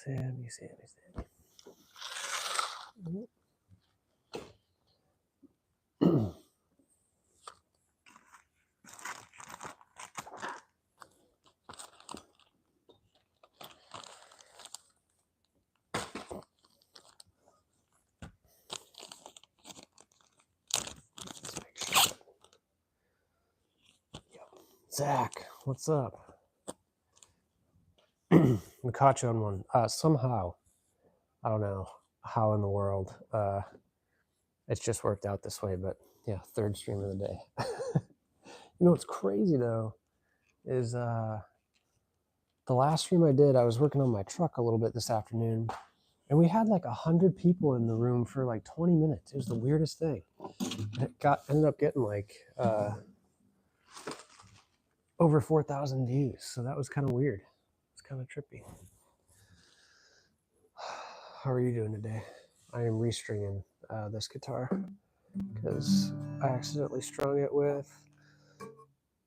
Sammy. Zach, what's up? I caught you on one. Somehow, I don't know how in the world, it's just worked out this way, but yeah, third stream of the day. You know what's crazy though is the last stream I did, I was working on my truck a little bit this afternoon, and we had like 100 people in the room for like 20 minutes. It was the weirdest thing. It ended up getting like over 4,000 views, so that was kind of weird. It's kind of trippy. How are you doing today? I am restringing this guitar because I accidentally strung it with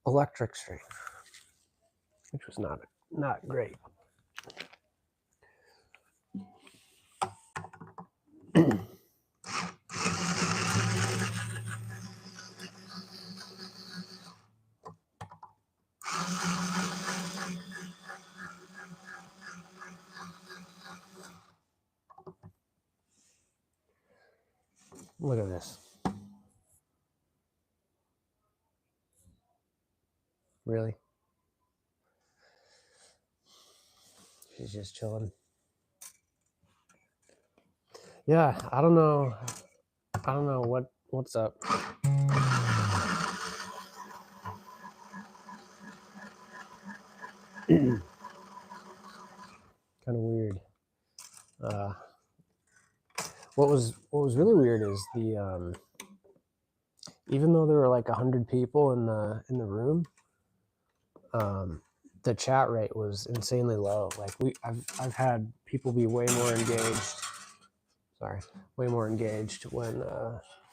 electric string, which was not great. Look at this. Really? She's just chilling. Yeah, I don't know what's up. Kind of weird. What was really weird is the even though there were like 100 people in the room, the chat rate was insanely low. Like I've had people be way more engaged when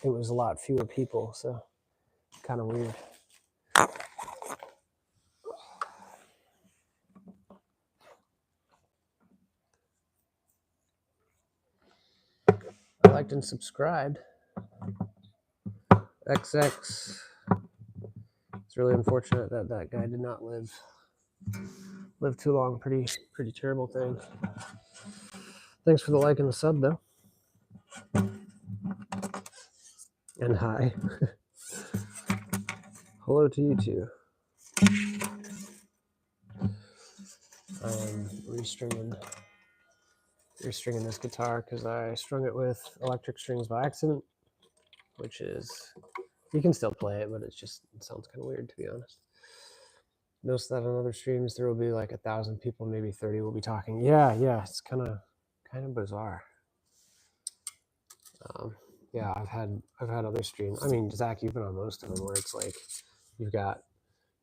it was a lot fewer people. So kind of weird. I liked and subscribed. XX. It's really unfortunate that that guy did not live too long. Pretty terrible thing. Thanks for the like and the sub though. And hi. Hello to you too. I'm restringing this guitar because I strung it with electric strings by accident, which is, you can still play it, but it sounds kind of weird, to be honest. Notice that on other streams there will be like 1,000 people, maybe 30 will be talking. Yeah, it's kind of bizarre. Yeah, I've had other streams. I mean, Zach, you've been on most of them where it's like you've got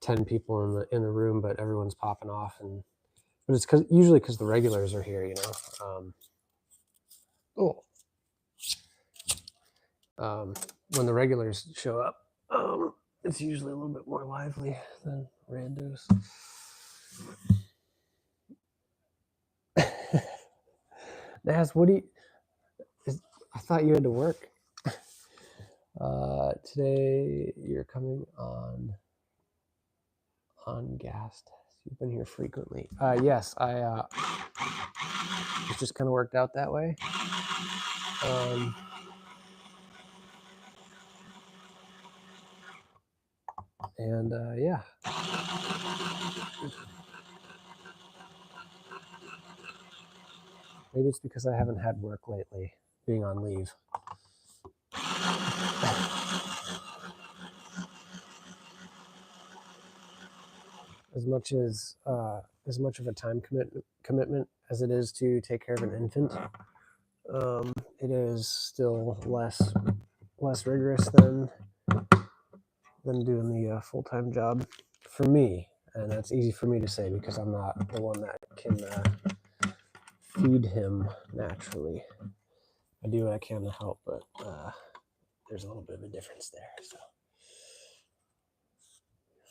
10 people in the room, but everyone's popping off, but it's usually because the regulars are here, you know. When the regulars show up, it's usually a little bit more lively than randos. Naz, I thought you had to work. Today you're coming on gas test. You've been here frequently. Yes, it just kind of worked out that way. Yeah. Maybe it's because I haven't had work lately, being on leave. As much of a time commitment as it is to take care of an infant, it is still less rigorous than doing the full-time job for me, and that's easy for me to say because I'm not the one that can feed him naturally. I do what I can to help, but there's a little bit of a difference there. So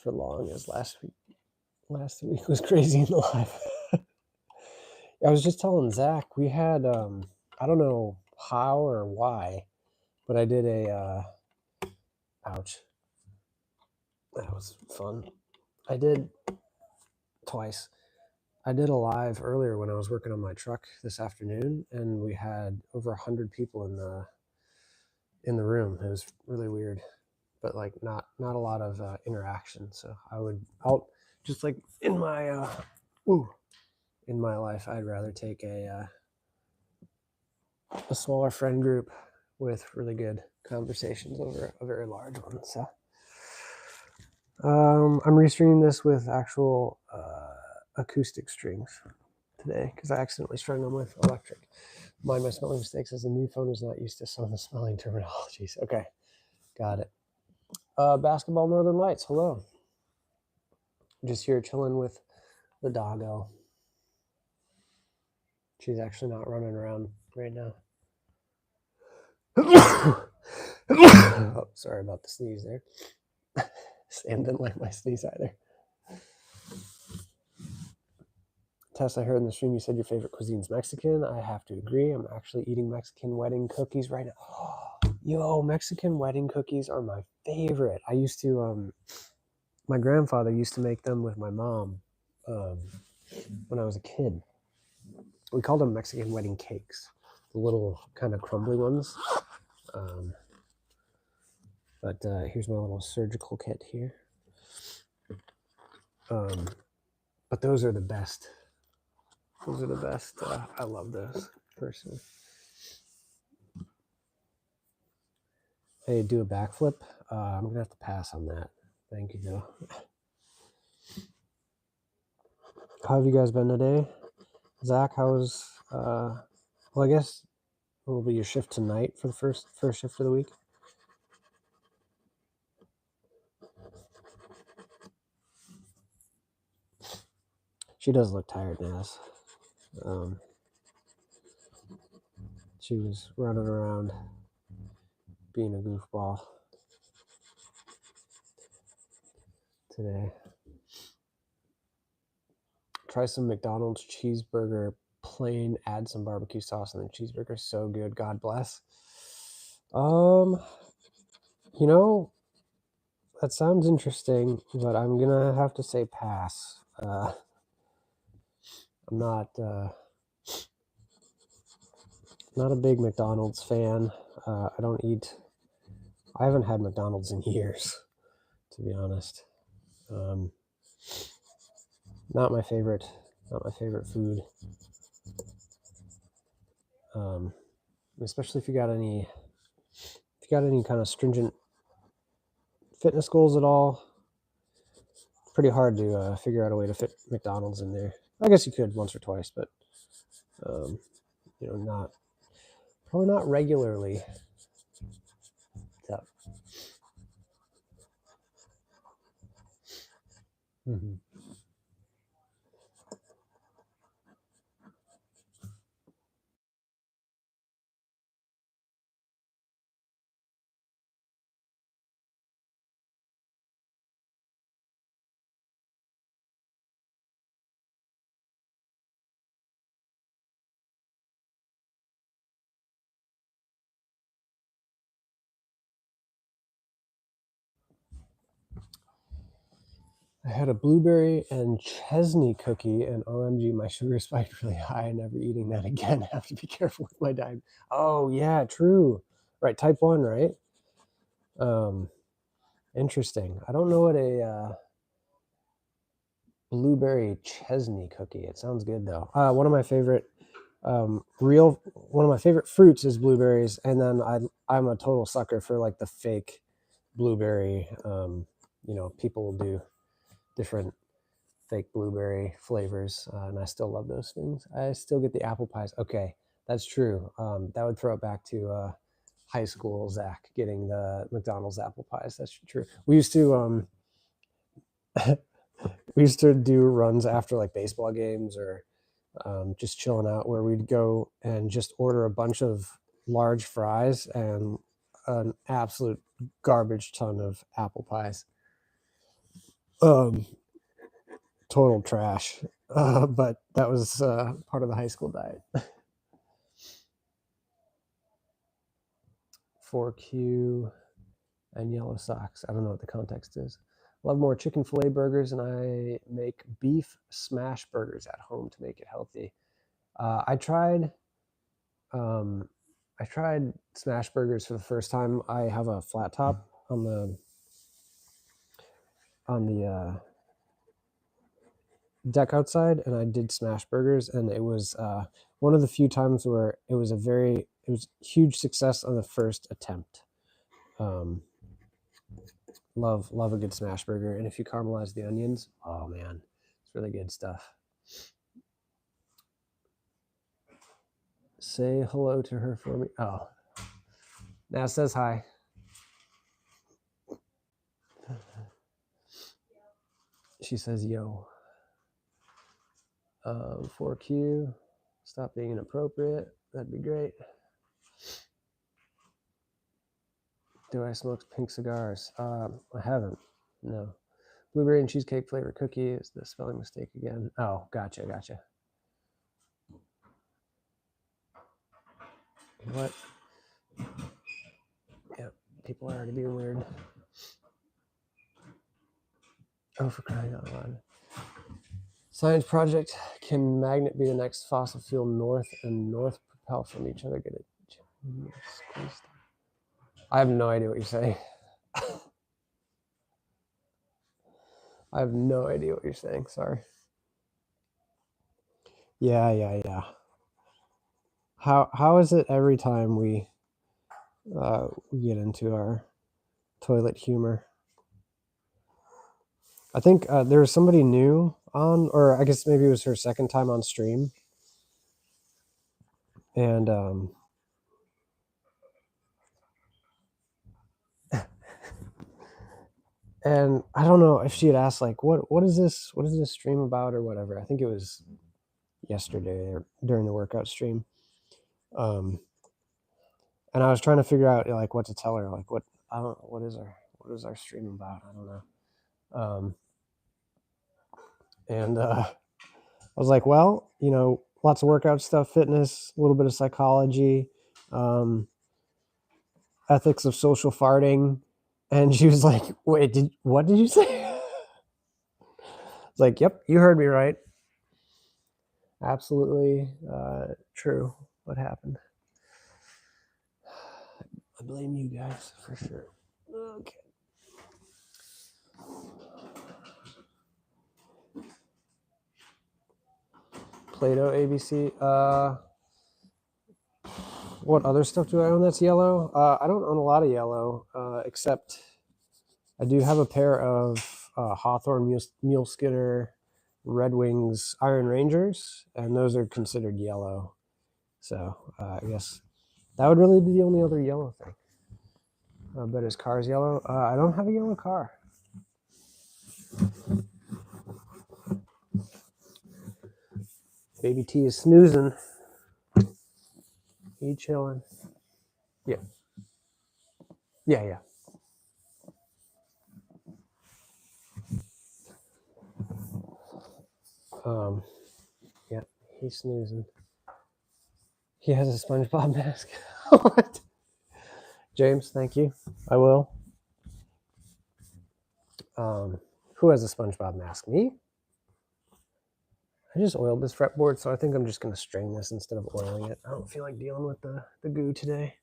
for long as last week was crazy in the life. I was just telling Zach, we had, I don't know how or why, but I did ouch, that was fun. I did twice. I did a live earlier when I was working on my truck this afternoon, and we had over 100 people in the room. It was really weird, but like not a lot of interaction. So I'll just like in my in my life, I'd rather take a smaller friend group with really good conversations over a very large one. So I'm restringing this with actual acoustic strings today because I accidentally strung them with electric. Mind my spelling mistakes, as the new phone is not used to some of the spelling terminologies. Okay, got it. Basketball Northern Lights, hello. Just here chilling with the doggo. She's actually not running around right now. Oh, sorry about the sneeze there. Sam didn't like my sneeze either. Tess, I heard in the stream you said your favorite cuisine's Mexican. I have to agree. I'm actually eating Mexican wedding cookies right now. Yo, Mexican wedding cookies are my favorite. I used to, my grandfather used to make them with my mom when I was a kid. We called them Mexican wedding cakes, the little kind of crumbly ones. But here's my little surgical kit here. But those are the best. Those are the best. I love those personally. Hey, do a backflip. I'm gonna have to pass on that. Thank you, though. How have you guys been today? Zach, how's well, I guess it will be your shift tonight for the first shift of the week. She does look tired, Naz. She was running around being a goofball today. Try some McDonald's cheeseburger plain, add some barbecue sauce, and the cheeseburger so good. God bless. You know, that sounds interesting, but I'm gonna have to say pass. I'm not a big McDonald's fan. I haven't had McDonald's in years, to be honest. Not my favorite food. Especially if you got any kind of stringent fitness goals at all. Pretty hard to figure out a way to fit McDonald's in there. I guess you could once or twice, but probably not regularly. So. Mm-hmm. I had a blueberry and Chesney cookie, and OMG, my sugar spiked really high. Never eating that again. I have to be careful with my diet. Oh yeah, true. Right, type 1, right? Interesting. I don't know what a blueberry Chesney cookie. It sounds good though. One of my favorite fruits is blueberries, and then I'm a total sucker for like the fake blueberry. People will do different fake blueberry flavors, and I still love those things. I still get the apple pies. Okay, that's true. That would throw it back to high school Zach getting the McDonald's apple pies. That's true. We used to do runs after like baseball games or just chilling out, where we'd go and just order a bunch of large fries and an absolute garbage ton of apple pies. total trash. But that was part of the high school diet. 4Q and yellow socks. I don't know what the context is. Love more chicken filet burgers, and I make beef smash burgers at home to make it healthy. I tried smash burgers for the first time. I have a flat top on the deck outside, and I did smash burgers, and it was one of the few times where it was huge success on the first attempt. Love a good smash burger, and if you caramelize the onions, oh man, it's really good stuff. Say hello to her for me. Oh, now says hi. She says yo. 4Q, stop being inappropriate. That'd be great. Do I smoke pink cigars? I haven't. No. Blueberry and cheesecake flavor cookie is the spelling mistake again. Oh, gotcha. What? Yeah, people are already being weird. Oh, for crying out loud. Science project, can magnet be the next fossil fuel north and north propel from each other? Get it? I have no idea what you're saying. I have no idea what you're saying. Sorry. Yeah. How is it every time we get into our toilet humor? I think there was somebody new on, or I guess maybe it was her second time on stream. And and I don't know if she had asked like what is this stream about or whatever. I think it was yesterday or during the workout stream. And I was trying to figure out like what to tell her, like what is our stream about? I don't know. And I was like, well, lots of workout stuff, fitness, a little bit of psychology, ethics of social farting. And she was like, wait, what did you say? It's like, yep, you heard me right. Absolutely true. What happened? I blame you guys for sure. Okay. Play-Doh ABC. What other stuff do I own that's yellow? I don't own a lot of yellow, except I do have a pair of Hawthorne Mule Skidder Red Wings Iron Rangers, and those are considered yellow. So I guess that would really be the only other yellow thing. But his car's yellow. I don't have a yellow car. Baby T is snoozing. He chilling. Yeah. Yeah. Yeah, he's snoozing. He has a SpongeBob mask. What? James, thank you. I will. Who has a SpongeBob mask? Me? I just oiled this fretboard, so I think I'm just going to string this instead of oiling it. I don't feel like dealing with the goo today.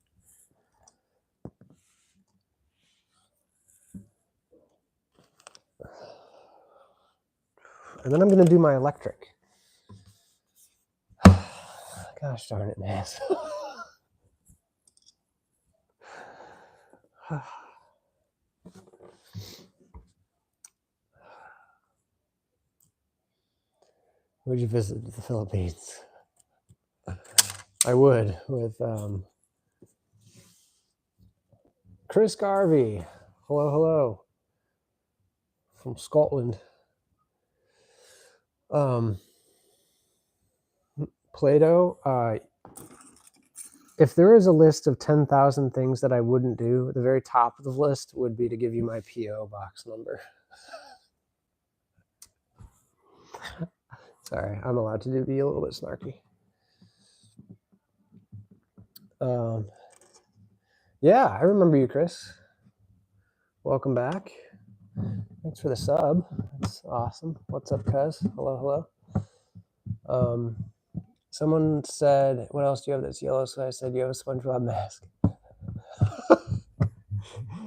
And then I'm going to do my electric. Gosh darn it, Naz. Would you visit the Philippines? I would, with Chris Garvey. Hello. From Scotland. Play-Doh. If there is a list of 10,000 things that I wouldn't do, the very top of the list would be to give you my P.O. box number. Sorry, I'm allowed to be a little bit snarky. Yeah, I remember you, Chris. Welcome back. Thanks for the sub. That's awesome. What's up, cuz? Hello. Someone said, what else do you have that's yellow? So I said, you have a SpongeBob mask.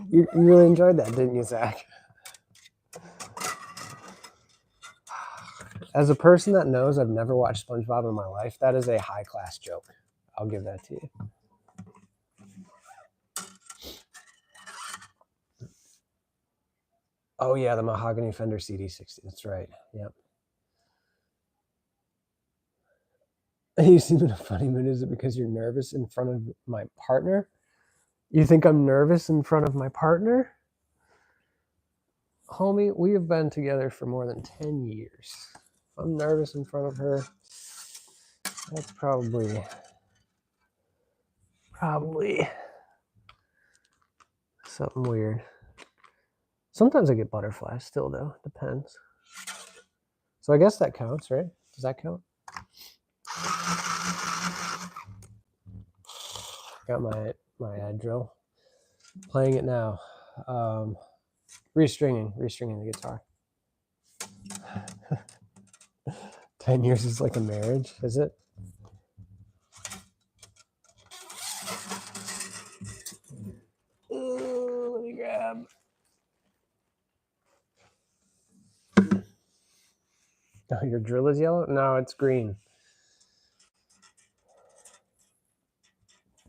You really enjoyed that, didn't you, Zach? As a person that knows I've never watched SpongeBob in my life, that is a high-class joke. I'll give that to you. Oh, yeah, the mahogany Fender CD60. That's right. Yep. You seem in a funny mood. Is it because you're nervous in front of my partner? You think I'm nervous in front of my partner? Homie, we have been together for more than 10 years. I'm nervous in front of her. That's probably something weird. Sometimes I get butterflies still, though. Depends. So I guess that counts, right? Does that count? Got my drill. Playing it now. Restringing the guitar. 10 years is like a marriage, is it? Ooh, let me grab. Oh, your drill is yellow? No, it's green.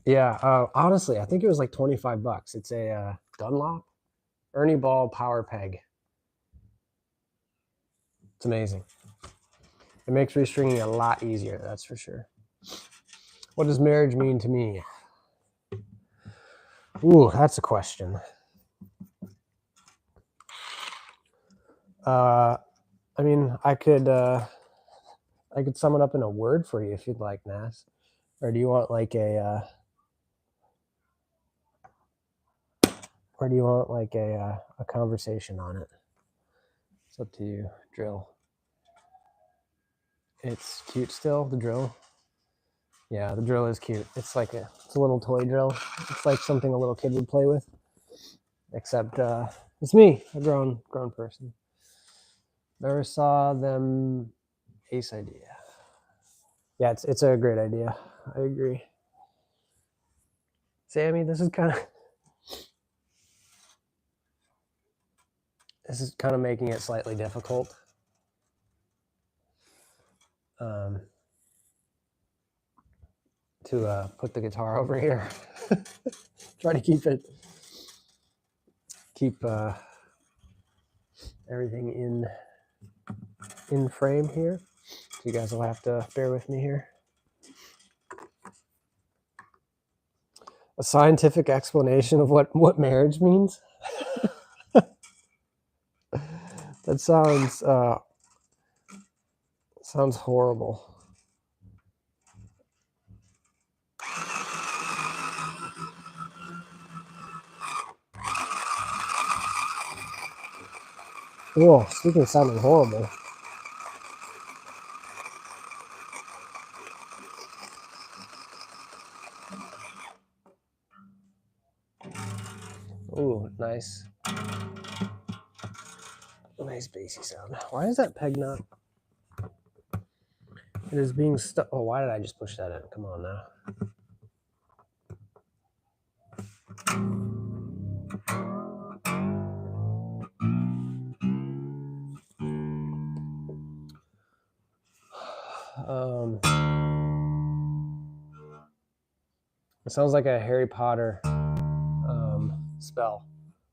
Yeah, honestly, I think it was like $25. It's a Dunlop Ernie Ball power peg. It's amazing. It makes restringing a lot easier, that's for sure. What does marriage mean to me? Ooh, that's a question. I mean, I could sum it up in a word for you if you'd like, Nas. Or do you want like a conversation on it? It's up to you. Drill. It's cute still, the drill. Yeah, the drill is cute. It's like it's a little toy drill. It's like something a little kid would play with. Except it's me, a grown person. Never saw them. Ace idea. Yeah, it's a great idea. I agree. Sammy, this is kind of making it slightly difficult. To put the guitar over here. Try to keep everything in frame here. So you guys will have to bear with me here. A scientific explanation of what marriage means. That sounds horrible. Whoa, speaking of sounding horrible. Ooh, nice. Nice bassy sound. Why is that peg not? It is being stuck. Oh, why did I just push that in? Come on now. It sounds like a Harry Potter spell.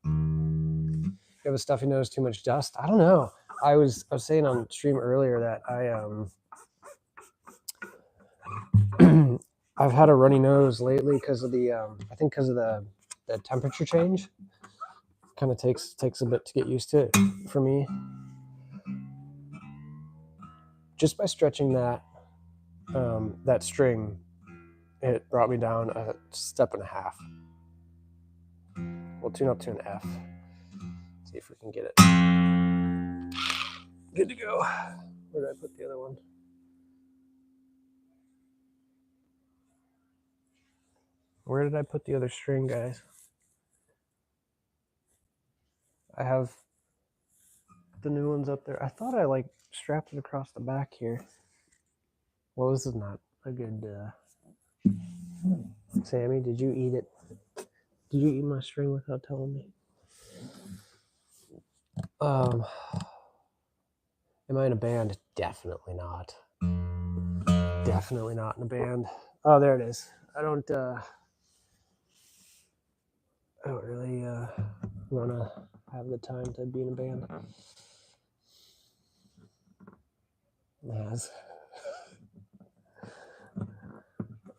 You have a stuffy nose, too much dust? I don't know. I was saying on stream earlier that I've had a runny nose lately because of the temperature change. Kind of takes a bit to get used to it for me. Just by stretching that string, it brought me down a step and a half. We'll tune up to an F. See if we can get it. Good to go. Where did I put the other one? Where did I put the other string, guys? I have the new ones up there. I thought I like strapped it across the back here. Well, this is not a good. Sammy, did you eat it? Did you eat my string without telling me? Am I in a band? Definitely not. Definitely not in a band. Oh, there it is. I don't really want to have the time to be in a band. Yes.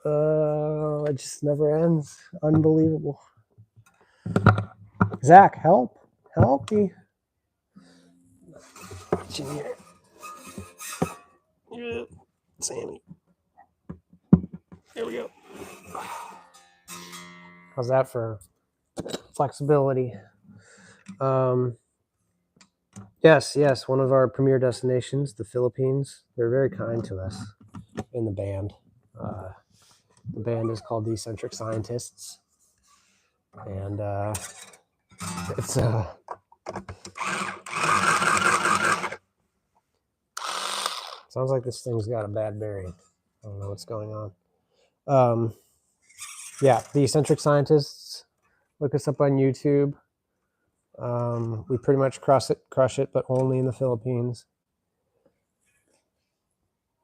It just never ends. Unbelievable. Zach, help me. What's in here? Yeah, Sammy. Here we go. How's that for flexibility? Yes. One of our premier destinations, the Philippines. They're very kind to us in the band. The band is called the Eccentric Scientists, and it's sounds like this thing's got a bad bearing. I don't know what's going on. Yeah, the Eccentric Scientists. Look us up on YouTube. We pretty much crush it, but only in the Philippines.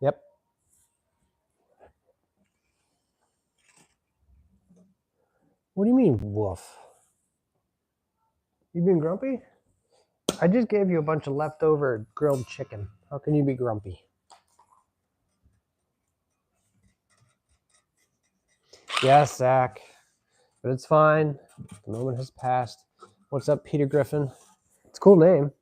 Yep. What do you mean, woof? You being grumpy? I just gave you a bunch of leftover grilled chicken. How can you be grumpy? Yes, Zach. But it's fine. The moment has passed. What's up, Peter Griffin? It's a cool name.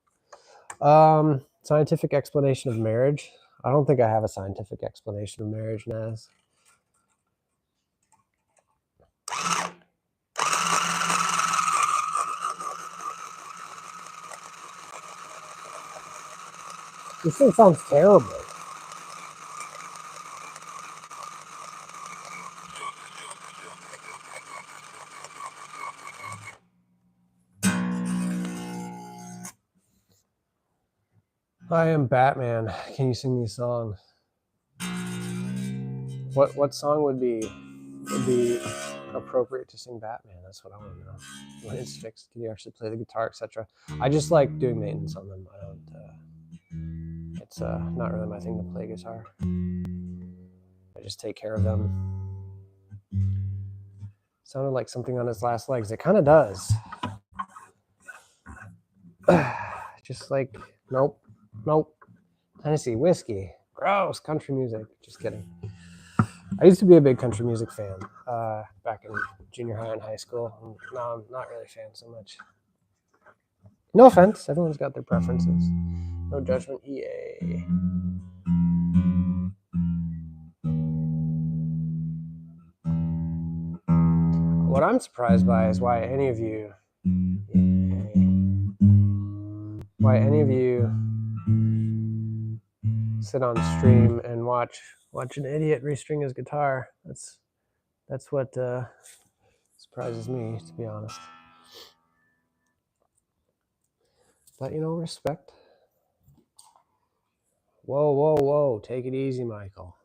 Scientific explanation of marriage. I don't think I have a scientific explanation of marriage, Naz. This thing sounds terrible. I am Batman. Can you sing me a song? What song would be appropriate to sing Batman? That's what I want to know. When it's fixed, can you actually play the guitar, etc.? I just like doing maintenance on them. I don't. It's not really my thing to play guitar. I just take care of them. Sounded like something on its last legs. It kind of does. Just like nope. Tennessee whiskey. Gross. Country music. Just kidding. I used to be a big country music fan back in junior high and high school. Now I'm not really a fan so much. No offense. Everyone's got their preferences. No judgment. EA. What I'm surprised by is why any of you sit on stream and watch an idiot restring his guitar. That's what surprises me, to be honest. But respect. Whoa. Take it easy, Michael.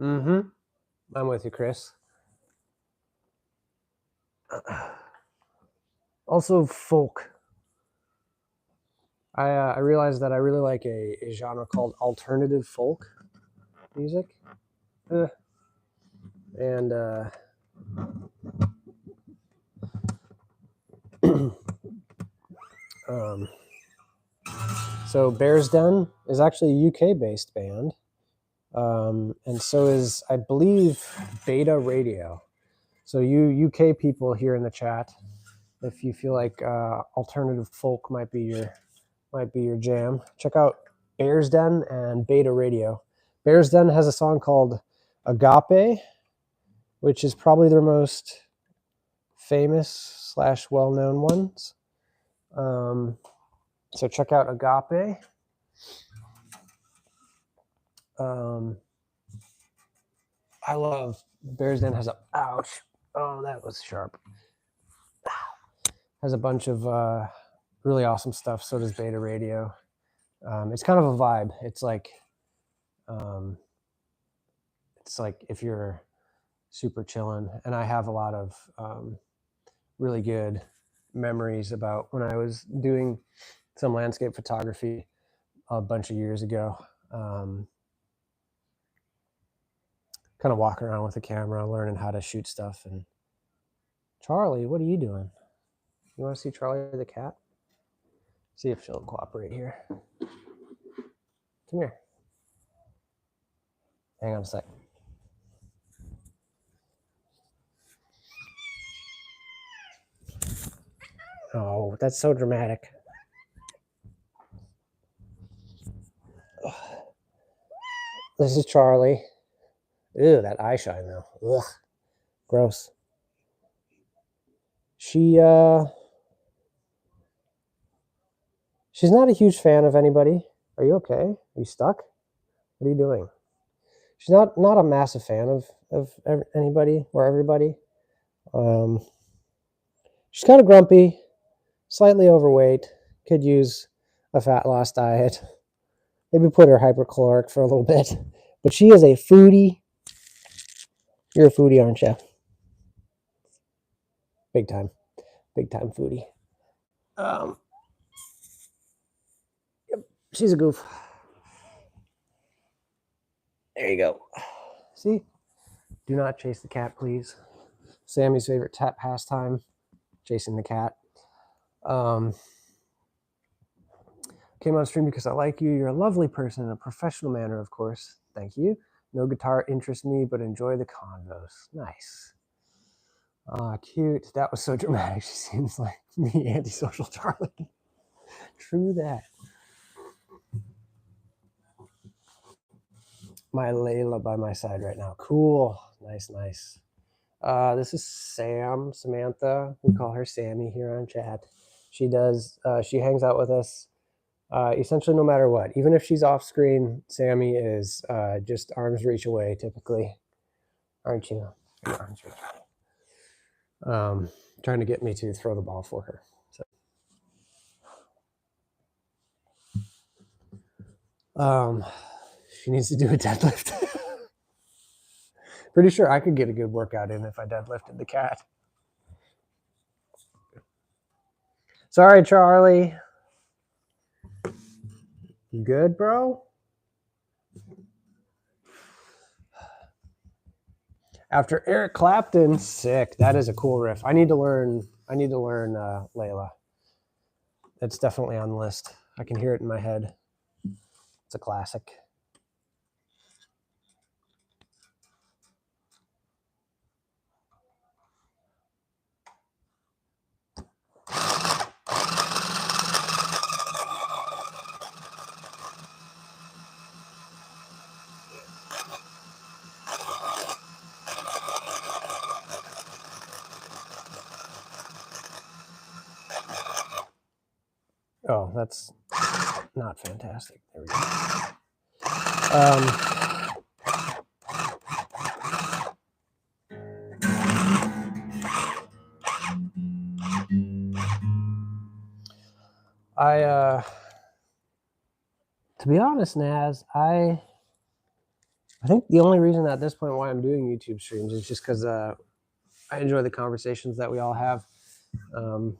Mm-hmm. I'm with you, Chris. Also, folk. I realized that I really like a genre called alternative folk music. And so Bears Den is actually a UK-based band. And so is, I believe, Beta Radio. So you UK people here in the chat, if you feel like alternative folk might be your jam, check out Bears Den and Beta Radio. Bears Den has a song called Agape, which is probably their most famous / well-known ones. So check out Agape. I love Bears Den has a ouch. Oh, that was sharp. Has a bunch of really awesome stuff. So does Beta Radio. It's kind of a vibe. It's like if you're super chilling. And I have a lot of really good memories about when I was doing some landscape photography a bunch of years ago. Kind of walking around with a camera, learning how to shoot stuff. And Charlie, what are you doing? You want to see Charlie the cat? See if she'll cooperate here. Come here. Hang on a sec. Oh, that's so dramatic. This is Charlie. Ew, that eye shine though. Ugh, gross. She's not a huge fan of anybody. Are you okay? Are you stuck? What are you doing? She's not a massive fan of anybody or everybody. She's kind of grumpy, slightly overweight, could use a fat loss diet. Maybe put her hypercaloric for a little bit. But she is a foodie. You're a foodie, aren't you? Big time foodie. Yep, she's a goof. There you go. See? Do not chase the cat, please. Sammy's favorite pastime, chasing the cat. Came on stream because I like you. You're a lovely person in a professional manner, of course. Thank you. No guitar interests me, but enjoy the convos. Nice. Cute. That was so dramatic. She seems like me, antisocial Charlie. True that. My Layla by my side right now. Cool. Nice. This is Samantha. We call her Sammy here on chat. She hangs out with us essentially no matter what. Even if she's off screen, Sammy is just arm's reach away typically. Aren't you? Arm's reach away. Trying to get me to throw the ball for her. So she needs to do a deadlift. Pretty sure I could get a good workout in if I deadlifted the cat. Sorry, Charlie. You good, bro? After Eric Clapton, sick. That is a cool riff. I need to learn Layla. It's definitely on the list. I can hear it in my head. It's a classic. Oh, that's not fantastic. There we go. To be honest, Naz, I think the only reason at this point why I'm doing YouTube streams is just because I enjoy the conversations that we all have. Kind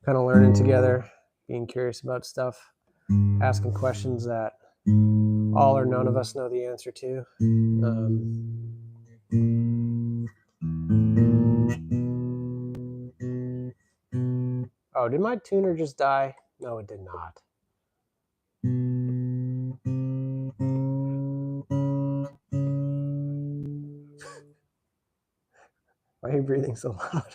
of learning together, being curious about stuff, asking questions that all or none of us know the answer to. Oh, did my tuner just die? No, it did not. Why are you breathing so loud?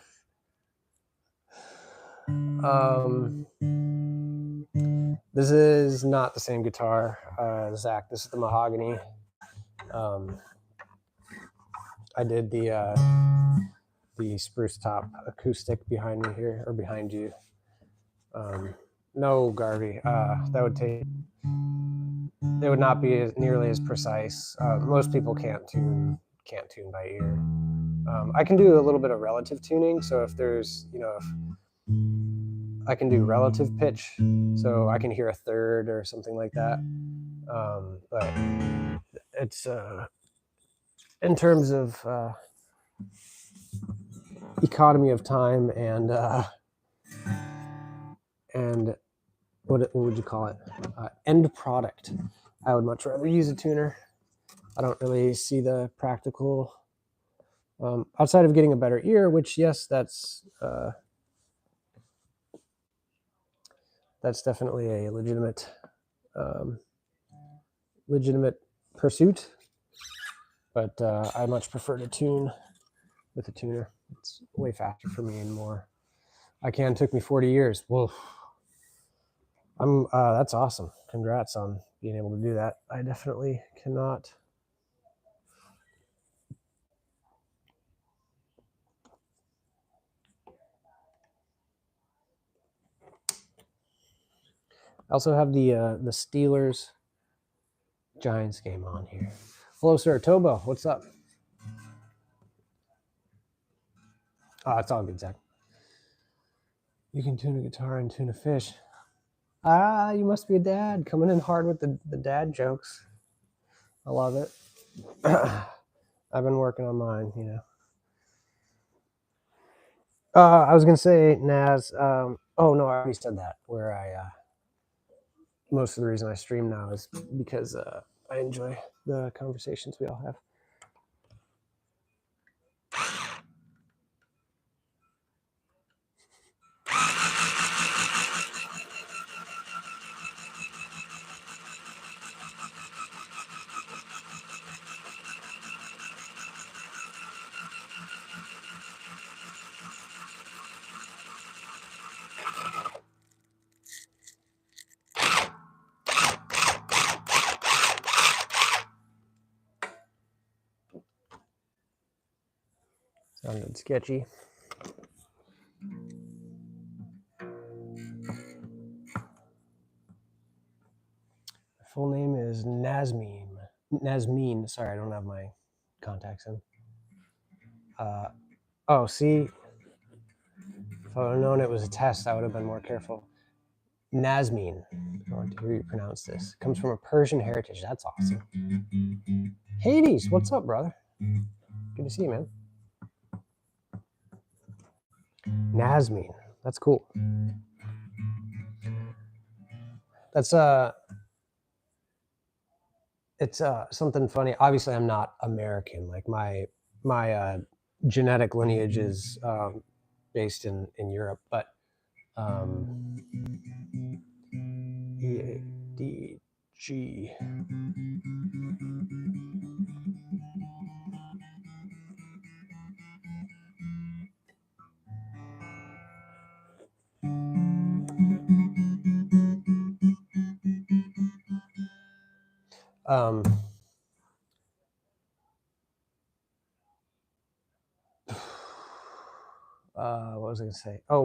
This is not the same guitar, Zach. This is the mahogany. I did the the spruce top acoustic behind me here, or behind you. No, Garvey, that would take. It would not be nearly as precise. Most people can't tune by ear. I can do a little bit of relative tuning. So if there's, if I can do relative pitch, so I can hear a third or something like that. But it's in terms of economy of time and what would you call it? End product. I would much rather use a tuner. I don't really see the practical outside of getting a better ear, which yes, that's definitely a legitimate pursuit. But I much prefer to tune with a tuner. It's way faster for me and more. Took me 40 years. Whoa. That's awesome. Congrats on being able to do that. I definitely cannot. I also have the Steelers Giants game on here. Hello, sir. Tobo, what's up? Oh, it's all good, Zach. You can tune a guitar and tune a fish. You must be a dad. Coming in hard with the dad jokes. I love it. I've been working on mine, I was gonna say, Naz. Oh no, I already said that. Where most of the reason I stream now is because I enjoy the conversations we all have. Sounded sketchy. My full name is Nazmeen. Nazmeen. Sorry, I don't have my contacts in. See, if I would have known it was a test, I would have been more careful. Nazmeen. I want to hear you pronounce this. It comes from a Persian heritage. That's awesome. Hades, what's up, brother? Good to see you, man. Nazmeen. That's cool. That's it's something funny. Obviously, I'm not American. Like my genetic lineage is based in Europe, but EADG. What was I gonna say? Oh,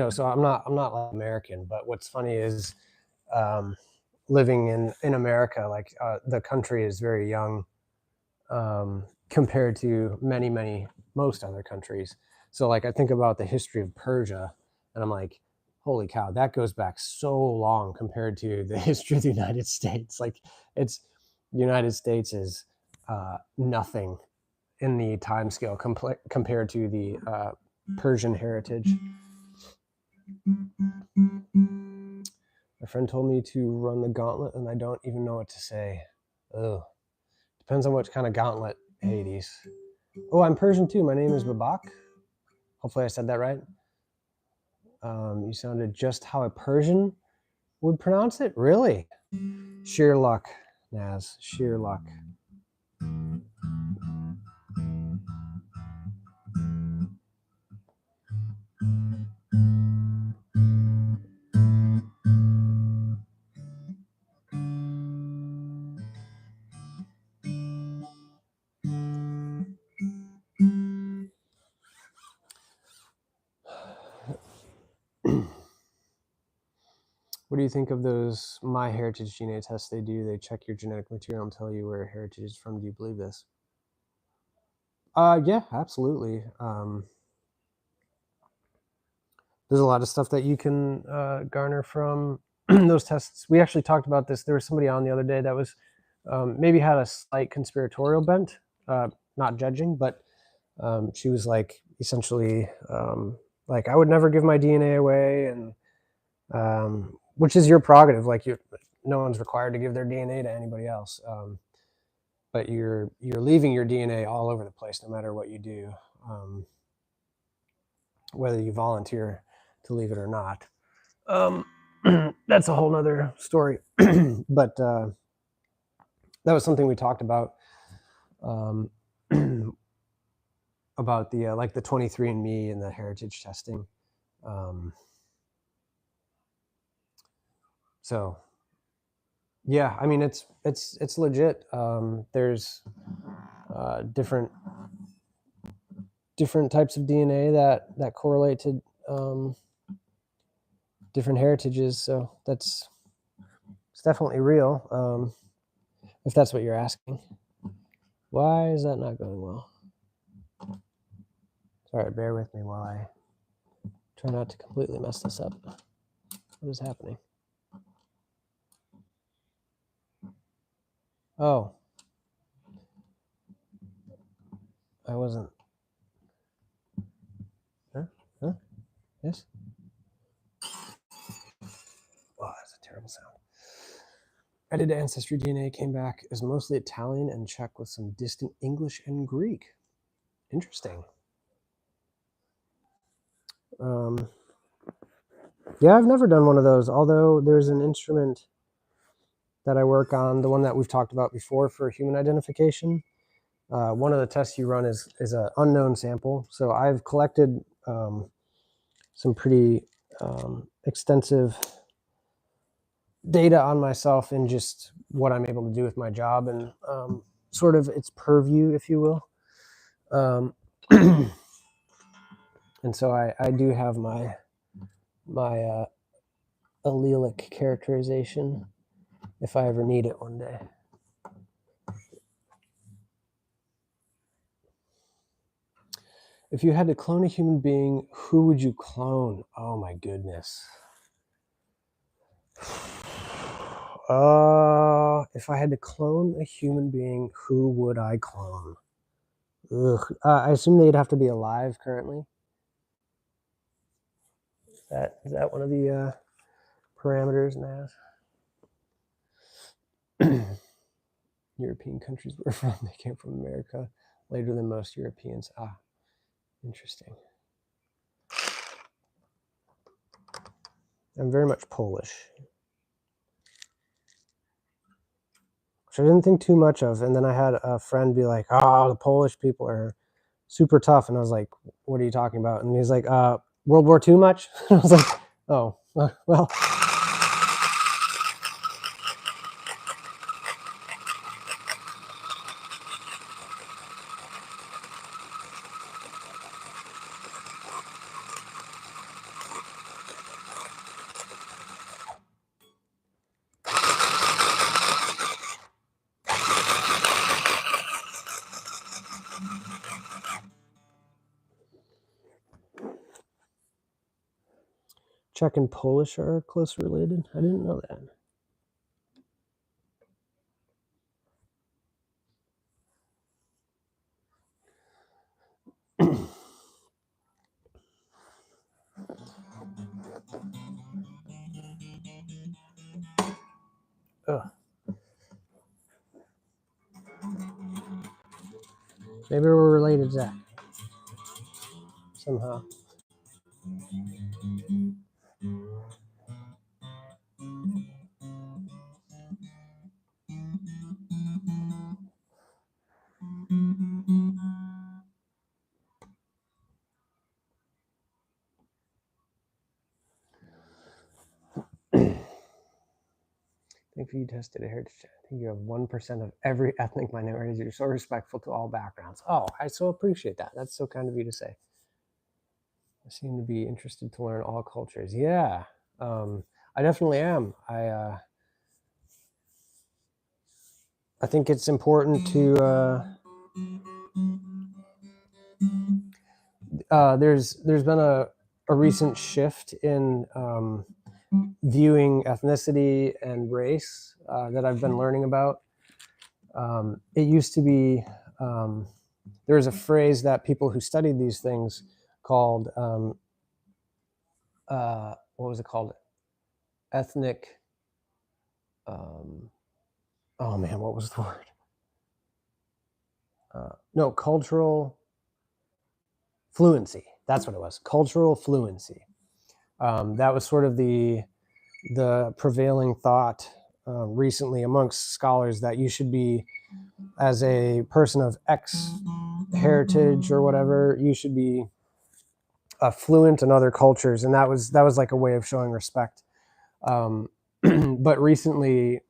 so I'm not like American, but what's funny is living in America, like the country is very young compared to most other countries. So like I think about the history of Persia, and I'm like, holy cow, that goes back so long compared to the history of the United States. Like the United States is nothing in the time scale compared to the Persian heritage. My friend told me to run the gauntlet, and I don't even know what to say. Ugh. Depends on what kind of gauntlet, Hades. Oh, I'm Persian too. My name is Babak. Hopefully I said that right. You sounded just how a Persian would pronounce it. Really? Sheer luck, Naz. Sheer luck. What do you think of those MyHeritage DNA tests they do? They check your genetic material and tell you where your heritage is from. Do you believe this? Yeah, absolutely. There's a lot of stuff that you can garner from those tests. We actually talked about this. There was somebody on the other day that was maybe had a slight conspiratorial bent, not judging, but she was like essentially like, I would never give my DNA away, and which is your prerogative. Like, no one's required to give their DNA to anybody else, but you're leaving your DNA all over the place, no matter what you do, whether you volunteer to leave it or not. That's a whole nother story. But that was something we talked about, about the like the 23andMe and the heritage testing. So yeah, I mean, it's legit. There's different types of DNA that correlate to different heritages. So it's definitely real. If that's what you're asking. Why is that not going well? Sorry, bear with me while I try not to completely mess this up. What is happening? Oh. I wasn't. Huh? Yes? Oh, that's a terrible sound. Edited ancestry DNA came back as mostly Italian and Czech with some distant English and Greek. Interesting. Yeah, I've never done one of those, although there's an instrument that I work on, the one that we've talked about before for human identification. One of the tests you run is an unknown sample. So I've collected some pretty extensive data on myself and just what I'm able to do with my job, and sort of its purview, if you will. And so I do have my allelic characterization if I ever need it one day. If you had to clone a human being, who would you clone? Oh my goodness. If I had to clone a human being, who would I clone? I assume they'd have to be alive currently. Is that one of the parameters, Naz? European countries we're from, they came from America later than most Europeans. Interesting. I'm very much Polish, which I didn't think too much of. And then I had a friend be like, "Oh, the Polish people are super tough," and I was like, "What are you talking about?" And he's like, "World War II much?" And I was like, "Oh, well." Czech and Polish are close related. I didn't know that. Ugh. Maybe we're related, Zach, somehow. If you tested a heritage, I think you have 1% of every ethnic minority. You're so respectful to all backgrounds. Oh, I so appreciate that. That's so kind of you to say. I seem to be interested to learn all cultures. Yeah, I definitely am. I think it's important to. There's been a recent shift in viewing ethnicity and race that I've been learning about. It used to be there was a phrase that people who studied these things called what was it called? Ethnic. Oh man, what was the word? No, cultural fluency. That's what it was. Cultural fluency. That was sort of the prevailing thought recently amongst scholars, that you should be, as a person of X heritage or whatever, you should be fluent in other cultures, and that was like a way of showing respect. But recently,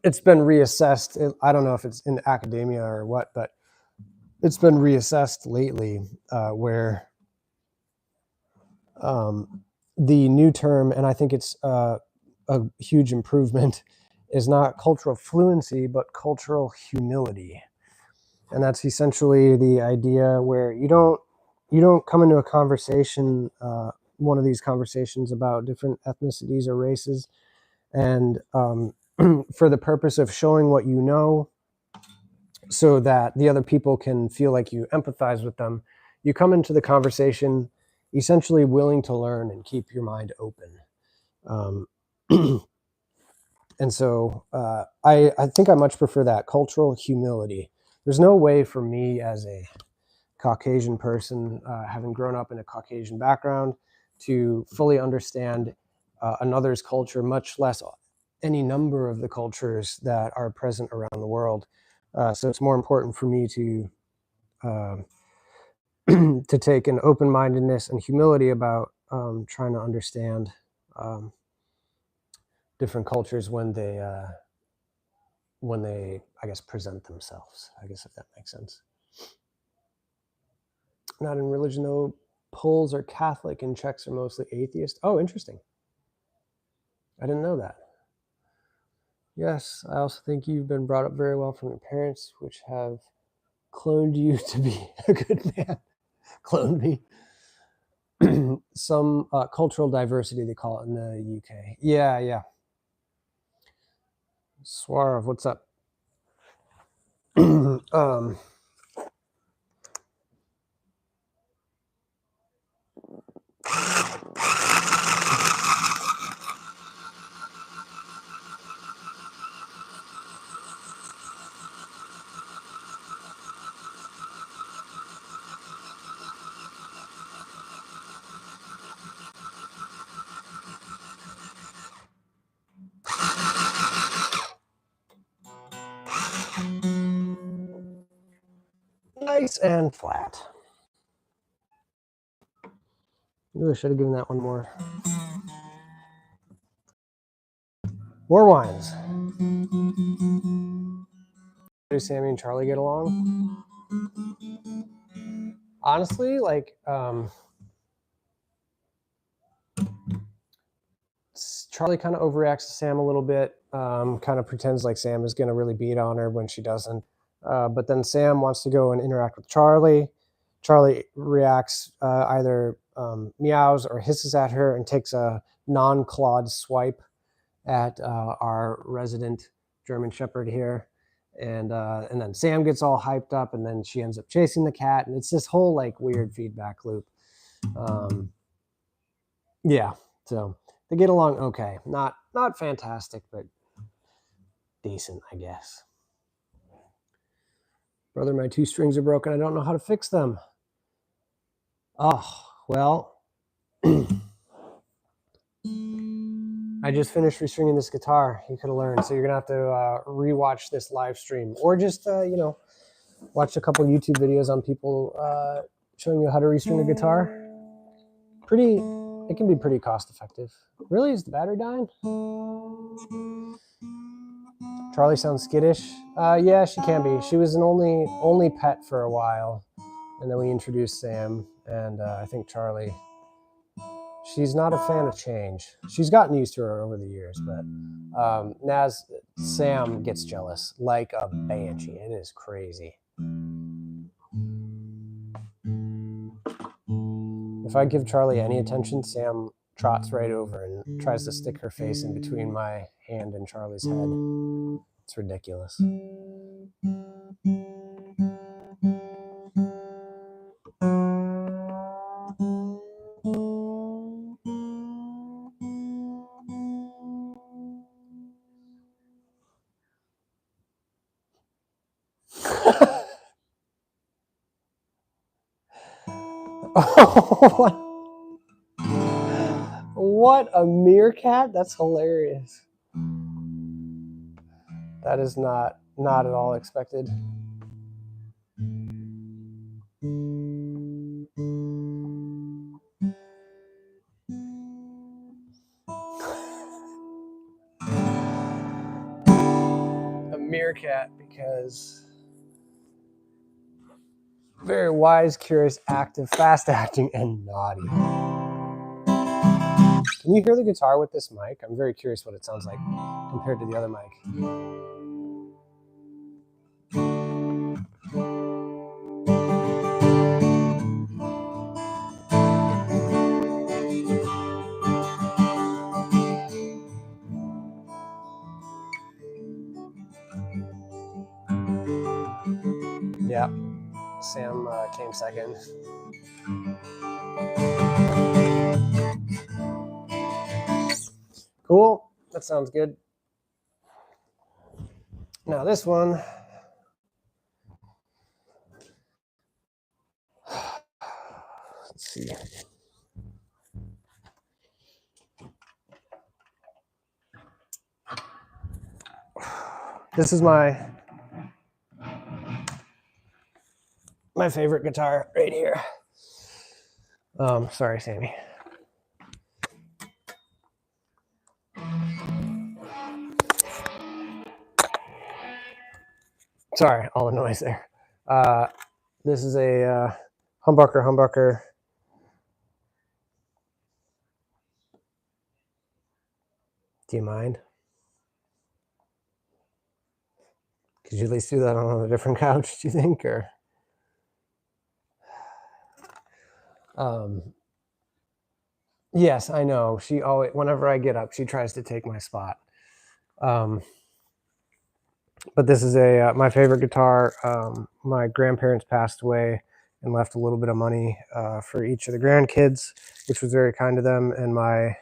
it's been reassessed. I don't know if it's in academia or what, but it's been reassessed lately, where the new term, and I think it's a huge improvement, is not cultural fluency, but cultural humility. And that's essentially the idea where you don't come into a conversation, one of these conversations about different ethnicities or races, and for the purpose of showing what you know, so that the other people can feel like you empathize with them, you come into the conversation essentially willing to learn and keep your mind open. And so I think I much prefer that cultural humility. There's no way for me, as a Caucasian person, having grown up in a Caucasian background, to fully understand another's culture, much less any number of the cultures that are present around the world. So it's more important for me to to take an open-mindedness and humility about trying to understand different cultures when they I guess present themselves, I guess, if that makes sense. Not in religion though. Poles are Catholic and Czechs are mostly atheist. Oh, interesting. I didn't know that. Yes, I also think you've been brought up very well from your parents, which have cloned you to be a good man. Cloned me. Some cultural diversity, they call it in the UK. Yeah. Swarv, what's up? Nice and flat. Maybe I should have given that one more. More wines. Do Sammy and Charlie get along? Honestly, like, Charlie kind of overreacts to Sam a little bit, kind of pretends like Sam is going to really beat on her when she doesn't. But then Sam wants to go and interact with Charlie. Charlie reacts, either meows or hisses at her and takes a non-clawed swipe at our resident German Shepherd here. And then Sam gets all hyped up, and then she ends up chasing the cat, and it's this whole like weird feedback loop. Yeah, so they get along okay. Not fantastic, but decent, I guess. Brother, my 2 strings are broken. I don't know how to fix them. Oh, well. I just finished restringing this guitar. You could have learned. So you're going to have to rewatch this live stream, or just, watch a couple YouTube videos on people showing you how to restring a guitar. It can be pretty cost effective. Really? Is the battery dying? Charlie sounds skittish. Yeah, she can be. She was an only pet for a while, and then we introduced Sam. and I think Charlie, she's not a fan of change. She's gotten used to her over the years, but Sam gets jealous like a banshee. It is crazy. If I give Charlie any attention, Sam trots right over and tries to stick her face in between my hand and Charlie's head. It's ridiculous. What a meerkat? That's hilarious. That is not at all expected. A meerkat, because very wise, curious, active, fast acting, and naughty. Can you hear the guitar with this mic? I'm very curious what it sounds like compared to the other mic. Yeah, Sam came second. Cool, that sounds good. Now this one. Let's see. This is my favorite guitar right here. Sorry, Sammy. Sorry, all the noise there. This is a humbucker. Do you mind? Could you at least do that on a different couch, do you think? Or yes, I know. She always, whenever I get up, she tries to take my spot. But this is my favorite guitar. My grandparents passed away and left a little bit of money for each of the grandkids, which was very kind of them. And my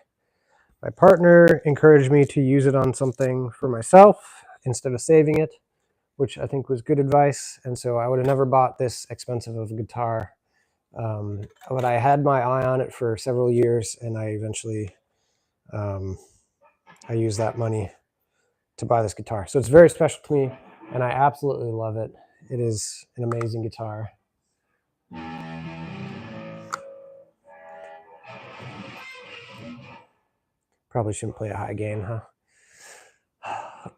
partner encouraged me to use it on something for myself instead of saving it, which I think was good advice. And so I would have never bought this expensive of a guitar. But I had my eye on it for several years, and I eventually I used that money to buy this guitar. So it's very special to me, and I absolutely love it. It is an amazing guitar. Probably shouldn't play a high gain, huh?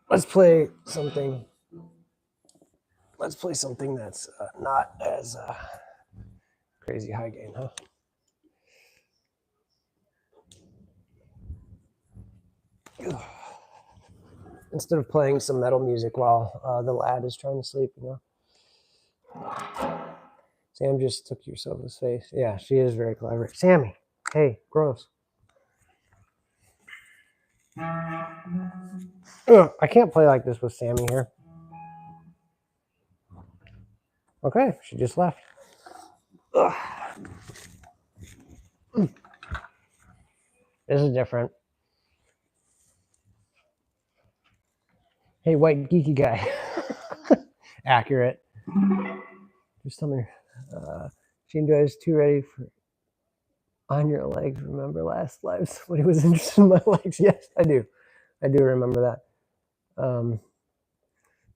Let's play something. Let's play something that's not as crazy high gain, huh? Instead of playing some metal music while the lad is trying to sleep, you know. Sam just took your sofa's face. Yeah, she is very clever. Sammy, hey, gross. Ugh, I can't play like this with Sammy here. Okay, she just left. Ugh. This is different. Hey, white geeky guy. Accurate. Just tell me. She enjoys Too Ready for On Your Legs. Remember last lives when he was interested in my legs? Yes, I do. I do remember that.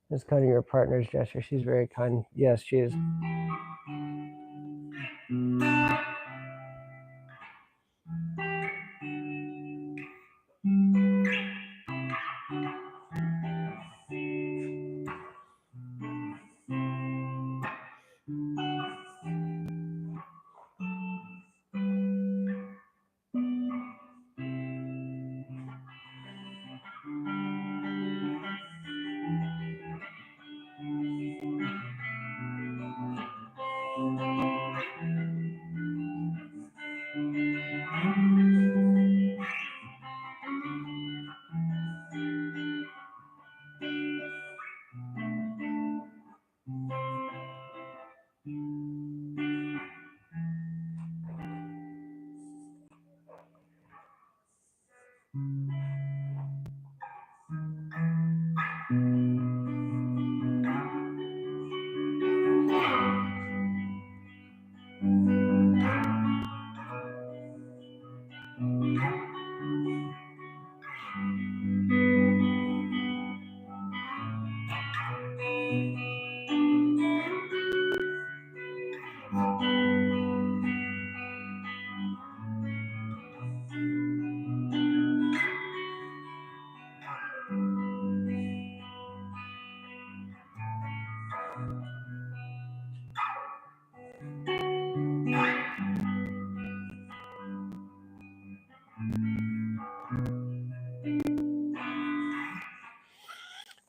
It's kind of your partner's gesture. She's very kind. Yes, she is.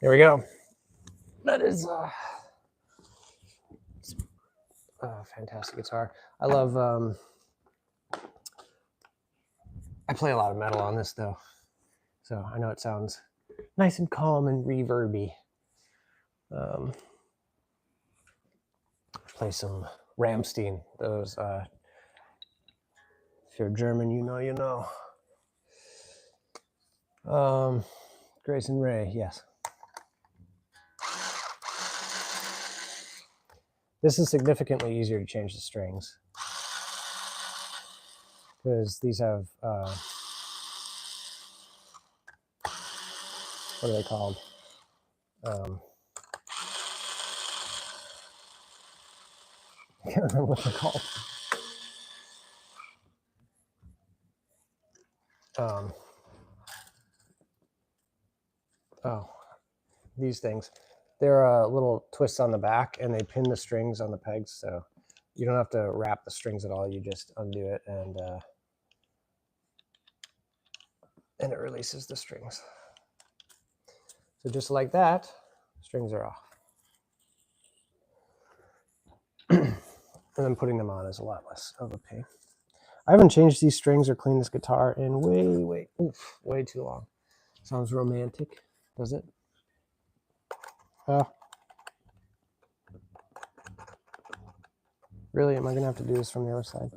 There we go. That is a fantastic guitar. I love, I play a lot of metal on this though, so I know it sounds nice and calm and reverby. Play some Rammstein. Those, if you're German, you know, you know. Grace and Ray, yes. This is significantly easier to change the strings because these have, what are they called? I can't remember what they're called. Oh, these things. They're little twists on the back, and they pin the strings on the pegs, so you don't have to wrap the strings at all. You just undo it, and it releases the strings. So just like that, strings are off. And then putting them on is a lot less of a pain. I haven't changed these strings or cleaned this guitar in way too long. Sounds romantic, does it? Really? Am I going to have to do this from the other side?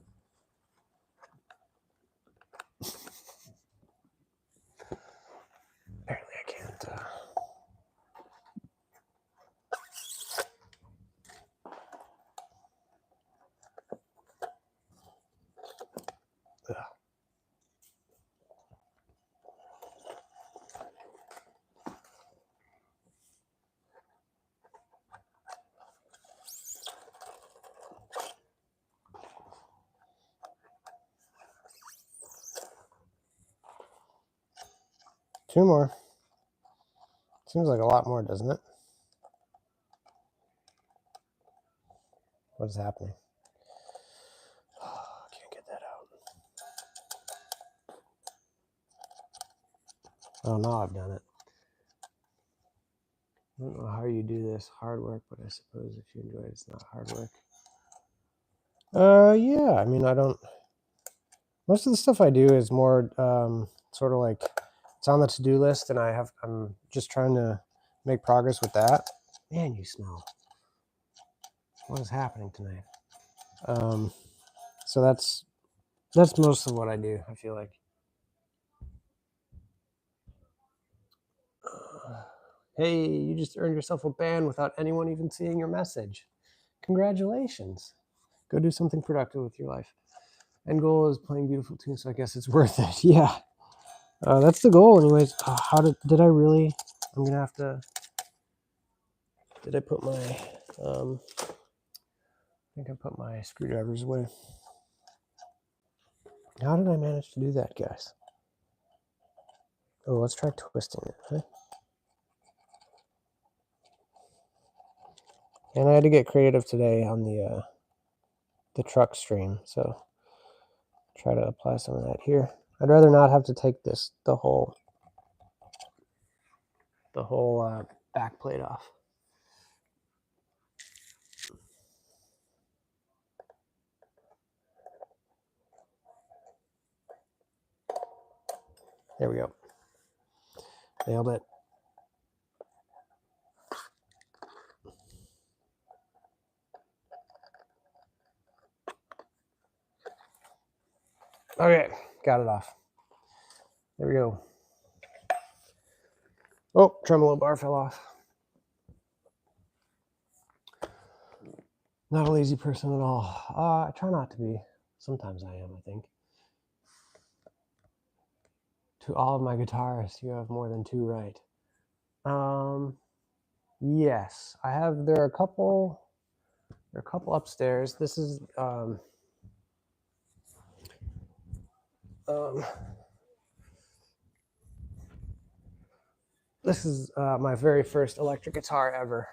Apparently I can't. Two more. Seems like a lot more, doesn't it? What is happening? Oh, I can't get that out. Oh, no, I've done it. I don't know how you do this. Hard work, but I suppose if you enjoy it, it's not hard work. Yeah, I mean, I don't... Most of the stuff I do is more sort of like it's on the to-do list, and I'm just trying to make progress with that. Man, you smell. What is happening tonight? So that's most of what I do, I feel like. Hey, you just earned yourself a ban without anyone even seeing your message. Congratulations. Go do something productive with your life. End goal is playing beautiful tunes, so I guess it's worth it. Yeah. That's the goal anyways. Did I really? I'm going to have to... Did I put my... I think I put my screwdrivers away. How did I manage to do that, guys? Oh, let's try twisting it, huh? And I had to get creative today on the truck stream, so try to apply some of that here. I'd rather not have to take the whole back plate off. There we go. Nailed it. Okay, got it off. There we go. Oh, tremolo bar fell off. Not a lazy person at all. I try not to be. Sometimes I am, I think. To all of my guitarists, you have more than two right. Yes, I have. There are a couple upstairs. This is my very first electric guitar ever.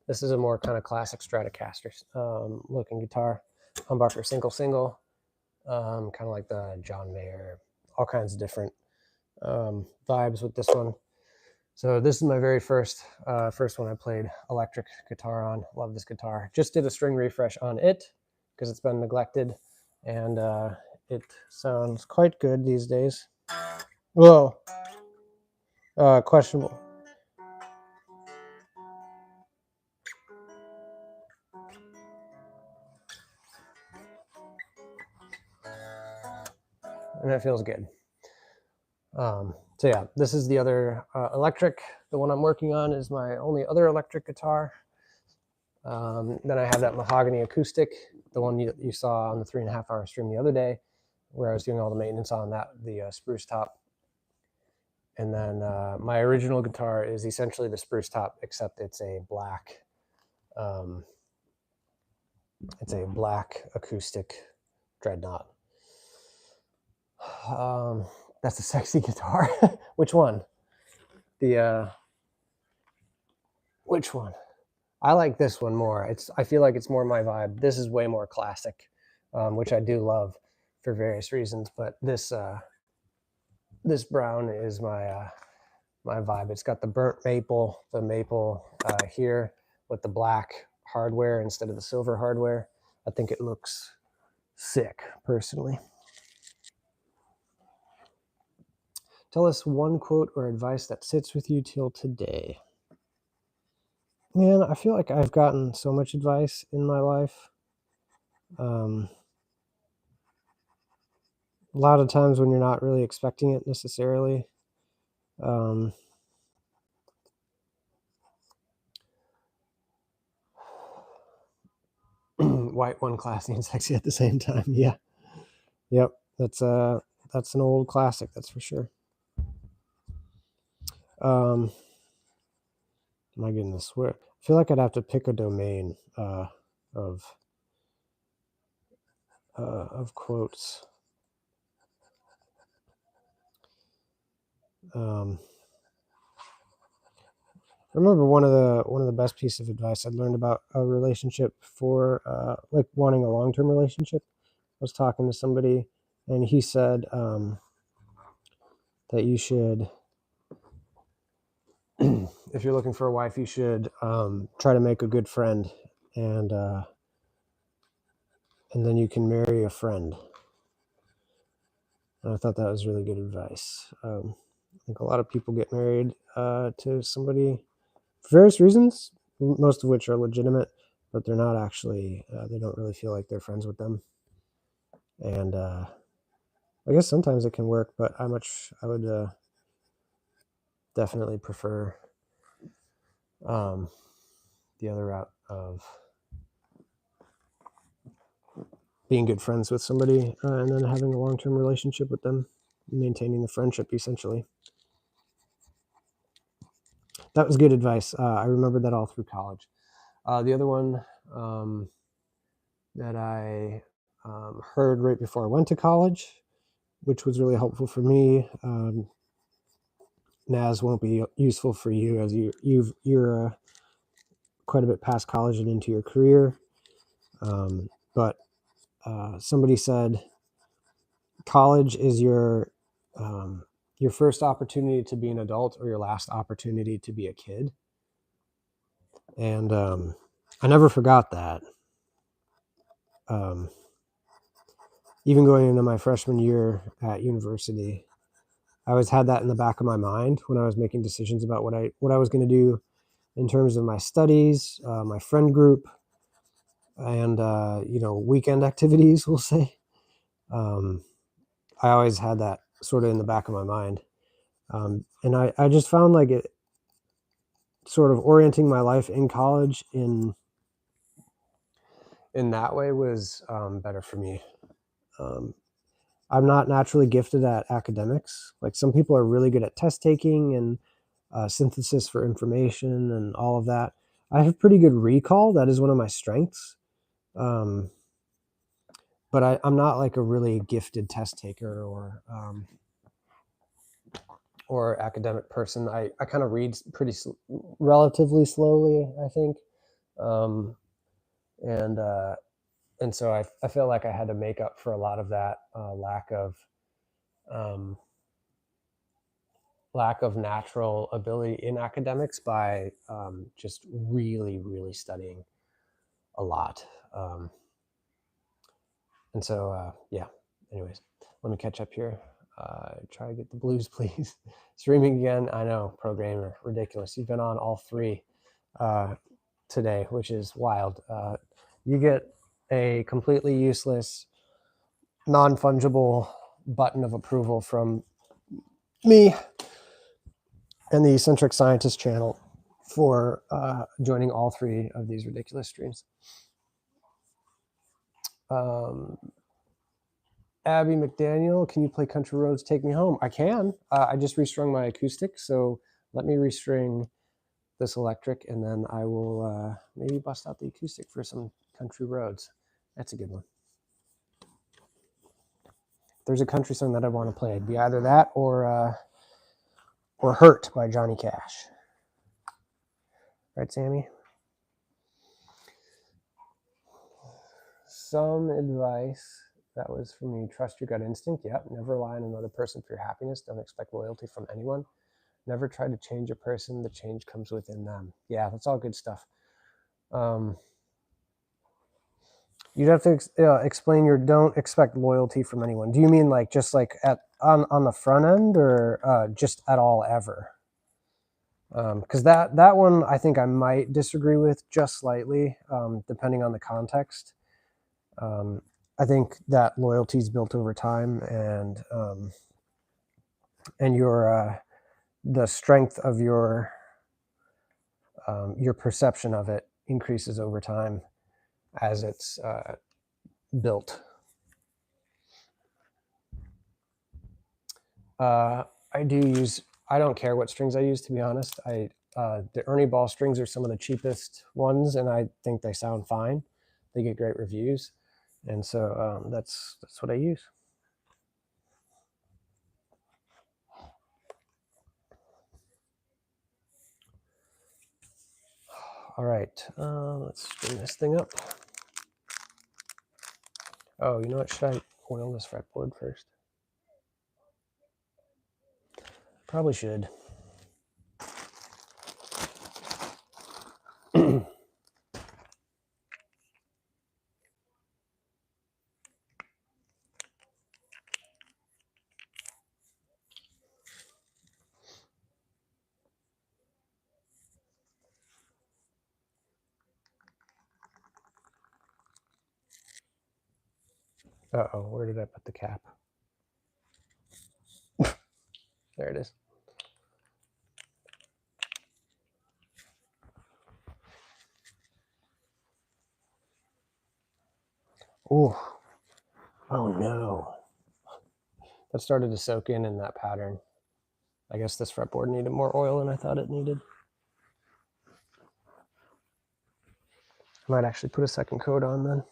This is a more kind of classic Stratocaster looking guitar, humbucker single, kind of like the John Mayer, all kinds of different vibes with this one. So this is my very first one I played electric guitar on. Love this guitar. Just did a string refresh on it because it's been neglected, and it sounds quite good these days. Whoa, questionable. And it feels good. So yeah, this is the other electric. The one I'm working on is my only other electric guitar. Then I have that mahogany acoustic, the one you saw on the 3.5 hour stream the other day, where I was doing all the maintenance on that, the spruce top. And then my original guitar is essentially the spruce top, except it's a black acoustic dreadnought. That's a sexy guitar. Which one? Which one? I like this one more. I feel like it's more my vibe. This is way more classic, which I do love for various reasons. But this brown is my vibe. It's got the burnt maple, here with the black hardware instead of the silver hardware. I think it looks sick, personally. Tell us one quote or advice that sits with you till today. Man, I feel like I've gotten so much advice in my life. A lot of times when you're not really expecting it necessarily. White, one, classy, and sexy at the same time. Yeah. Yep. That's an old classic, that's for sure. My goodness, I feel like I'd have to pick a domain of quotes. I remember one of the best pieces of advice I'd learned about a relationship for like wanting a long-term relationship. I was talking to somebody, and he said that you should, if you're looking for a wife, you should try to make a good friend, and then you can marry a friend. And I thought that was really good advice. I think a lot of people get married to somebody for various reasons, most of which are legitimate, but they're not actually, they don't really feel like they're friends with them. And I guess sometimes it can work, but I would definitely prefer the other route of being good friends with somebody and then having a long-term relationship with them, maintaining the friendship, essentially. That was good advice. I remembered that all through college. The other one that I heard right before I went to college, which was really helpful for me. Naz won't be useful for you as you're quite a bit past college and into your career. But somebody said, college is your first opportunity to be an adult or your last opportunity to be a kid. And I never forgot that. Even going into my freshman year at university, I always had that in the back of my mind when I was making decisions about what I was going to do in terms of my studies, my friend group, and weekend activities, we'll say. I always had that sort of in the back of my mind. And I just found like it sort of orienting my life in college in that way was better for me. I'm not naturally gifted at academics. Like some people are really good at test taking and synthesis for information and all of that. I have pretty good recall. That is one of my strengths. But I'm not like a really gifted test taker or academic person. I kind of read relatively slowly, I think. And so I feel like I had to make up for a lot of that lack of lack of natural ability in academics by just really, really studying a lot. And so, yeah, anyways, let me catch up here. Try to get the blues, please. Streaming again. I know, programmer, ridiculous. You've been on all three today, which is wild. You get a completely useless, non-fungible button of approval from me and the Eccentric Scientist channel for joining all three of these ridiculous streams. Abby McDaniel, can you play Country Roads Take Me Home? I can. I just restrung my acoustic, so let me restring this electric, and then I will maybe bust out the acoustic for some Country Roads. That's a good one. There's a country song that I want to play. It'd be either that or Hurt by Johnny Cash. Right, Sammy? Some advice that was for me. Trust your gut instinct. Yep. Never rely on another person for your happiness. Don't expect loyalty from anyone. Never try to change a person. The change comes within them. Yeah, that's all good stuff. You'd have to explain your don't expect loyalty from anyone. Do you mean like just like on the front end, or just at all ever? Because that one I think I might disagree with just slightly, depending on the context. I think that loyalty is built over time, and your the strength of your perception of it increases over time as it's built. I don't care what strings I use, to be honest. The Ernie Ball strings are some of the cheapest ones, and I think they sound fine. They get great reviews, and so that's what I use. All right, let's string this thing up. Oh, you know what? Should I oil this fretboard first? Probably should. Uh-oh, where did I put the cap? There it is. Ooh. Oh no. That started to soak in that pattern. I guess this fretboard needed more oil than I thought it needed. I might actually put a second coat on then.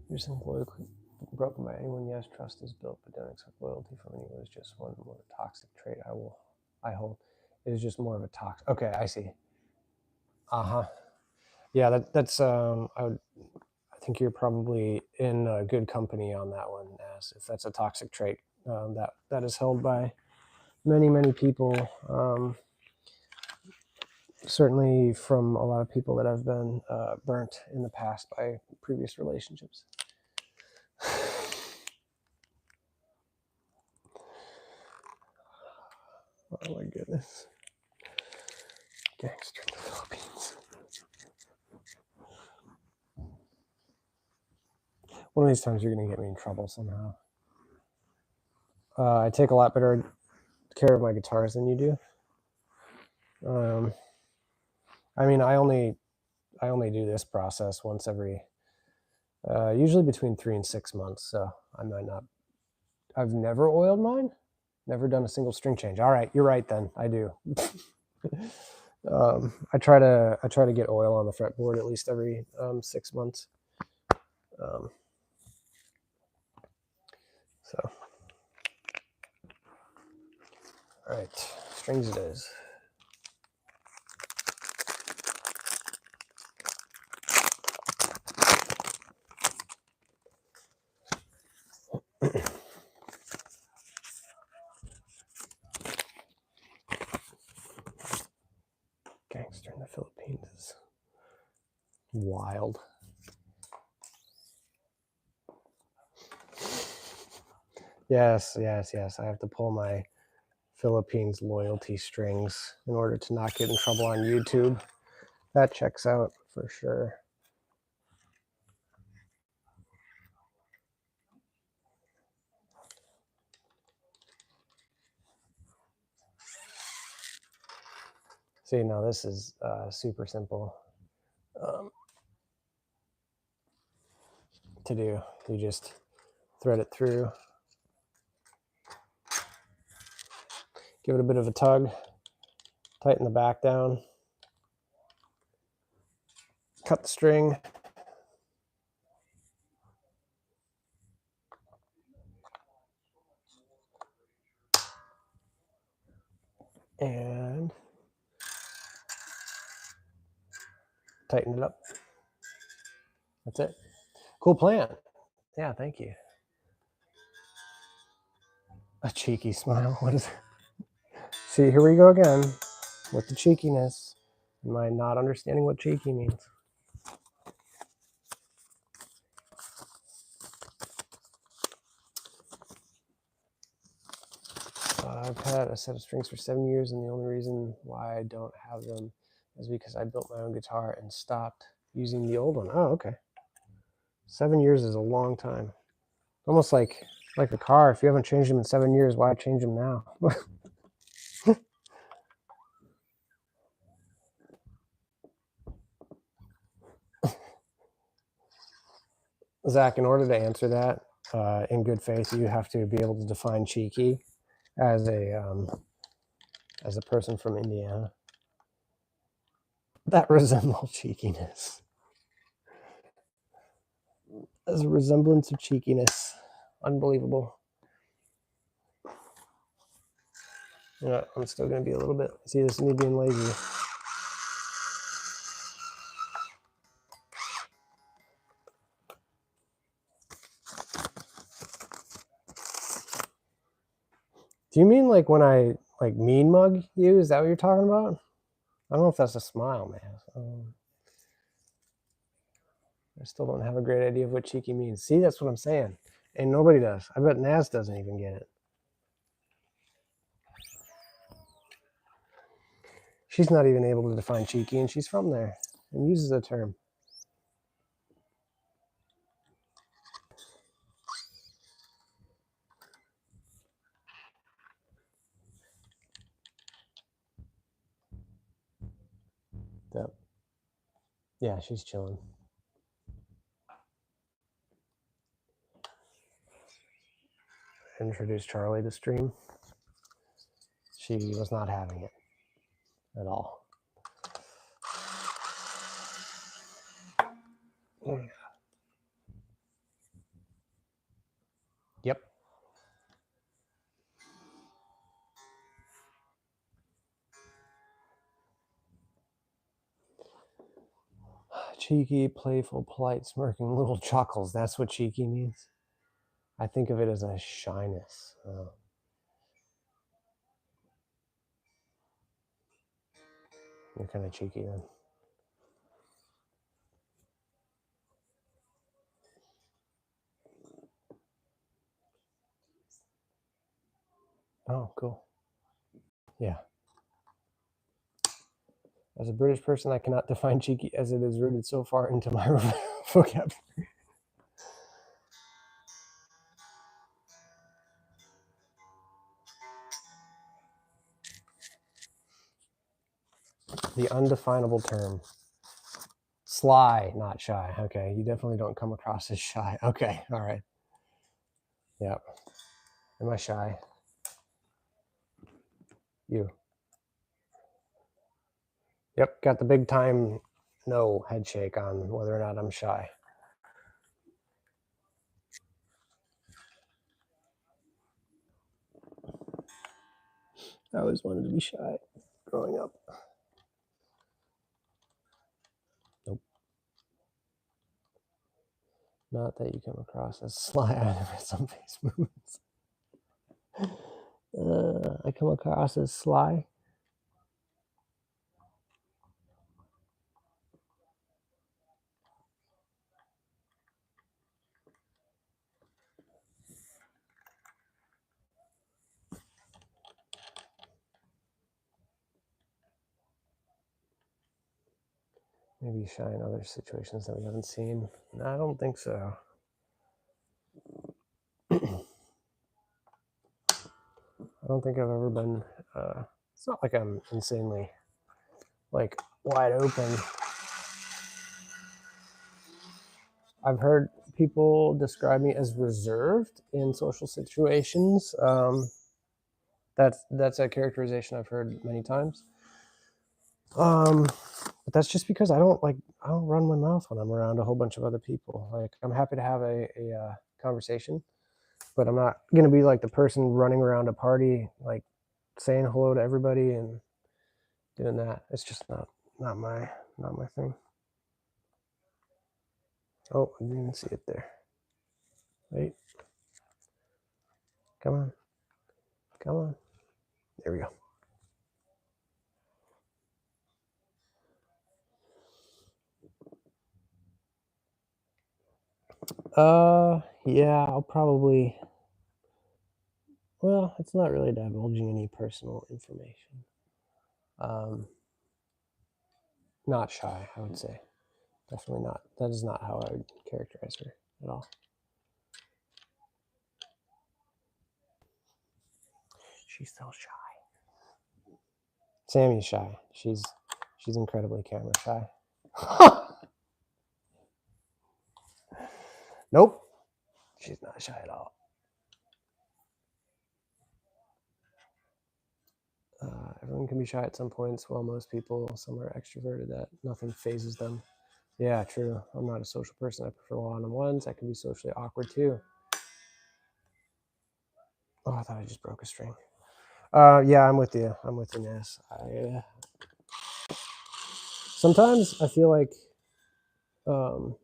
You're saying loyalty broken by anyone? Yes, trust is built, but don't expect loyalty from anyone. It's just one more toxic trait I hold. It is just more of a toxic. Okay, I see. Yeah, that's I think you're probably in good company on that one, as if that's a toxic trait that is held by many people. Certainly from a lot of people that have been burnt in the past by previous relationships. Oh my goodness. Gangster in the Philippines. One of these times you're going to get me in trouble somehow. I take a lot better care of my guitars than you do. I mean, I only do this process once every, usually between 3 and 6 months. So I might not. I've never oiled mine. Never done a single string change. All right, you're right then. I do. I try to get oil on the fretboard at least every 6 months. So, all right, strings it is. Wild. Yes. I have to pull my Philippines loyalty strings in order to not get in trouble on YouTube. That checks out for sure. See, now this is super simple to do. You just thread it through, give it a bit of a tug, tighten the back down, cut the string, and tighten it up. That's it. Cool plan. Yeah, thank you. A cheeky smile. What is it? See, here we go again with the cheekiness. Am I not understanding what cheeky means? I've had a set of strings for 7 years, and the only reason why I don't have them is because I built my own guitar and stopped using the old one. Oh, okay. 7 years is a long time. Almost like a car. If you haven't changed them in 7 years, why change them now? Zach, in order to answer that in good faith, you have to be able to define cheeky as a person from Indiana that resembles cheekiness. As a resemblance of cheekiness. Unbelievable. Yeah, I'm still going to be a little bit, see this me being lazy. Do you mean like when I like mean mug you? Is that what you're talking about? I don't know if that's a smile, man. I still don't have a great idea of what cheeky means. See, that's what I'm saying. And nobody does. I bet Naz doesn't even get it. She's not even able to define cheeky, and she's from there and uses the term. Yep. Yeah, she's chilling. Introduced Charlie to stream. She was not having it at all. Yep. Cheeky, playful, polite, smirking, little chuckles. That's what cheeky means. I think of it as a shyness. You're kind of cheeky then. Oh, cool. Yeah. As a British person, I cannot define cheeky as it is rooted so far into my vocabulary. The undefinable term. Sly, not shy. Okay, you definitely don't come across as shy. Okay, all right. Yep. Am I shy? You. Yep, got the big time no head shake on whether or not I'm shy. I always wanted to be shy growing up. Nope. Not that you come across as sly either with some face movements. I come across as sly. Maybe shy in other situations that we haven't seen. No, I don't think so. I don't think I've ever been. It's not like I'm insanely like wide open. I've heard people describe me as reserved in social situations. That's a characterization I've heard many times. But that's just because I don't run my mouth when I'm around a whole bunch of other people. Like I'm happy to have a conversation, but I'm not gonna be like the person running around a party like saying hello to everybody and doing that. It's just not my thing. Oh, I didn't even see it there. Wait, come on, come on. There we go. Yeah, I'll probably. Well, it's not really divulging any personal information. Um, not shy, I would say. Definitely not. That is not how I would characterize her at all. She's so shy. Sammy's shy. She's incredibly camera shy. Nope. She's not shy at all. Everyone can be shy at some points. While most people, some are extroverted, that nothing phases them. Yeah, true. I'm not a social person. I prefer one-on-ones. I can be socially awkward too. Oh, I thought I just broke a string. Yeah, I'm with you. I'm with you, Ness. Sometimes I feel like um,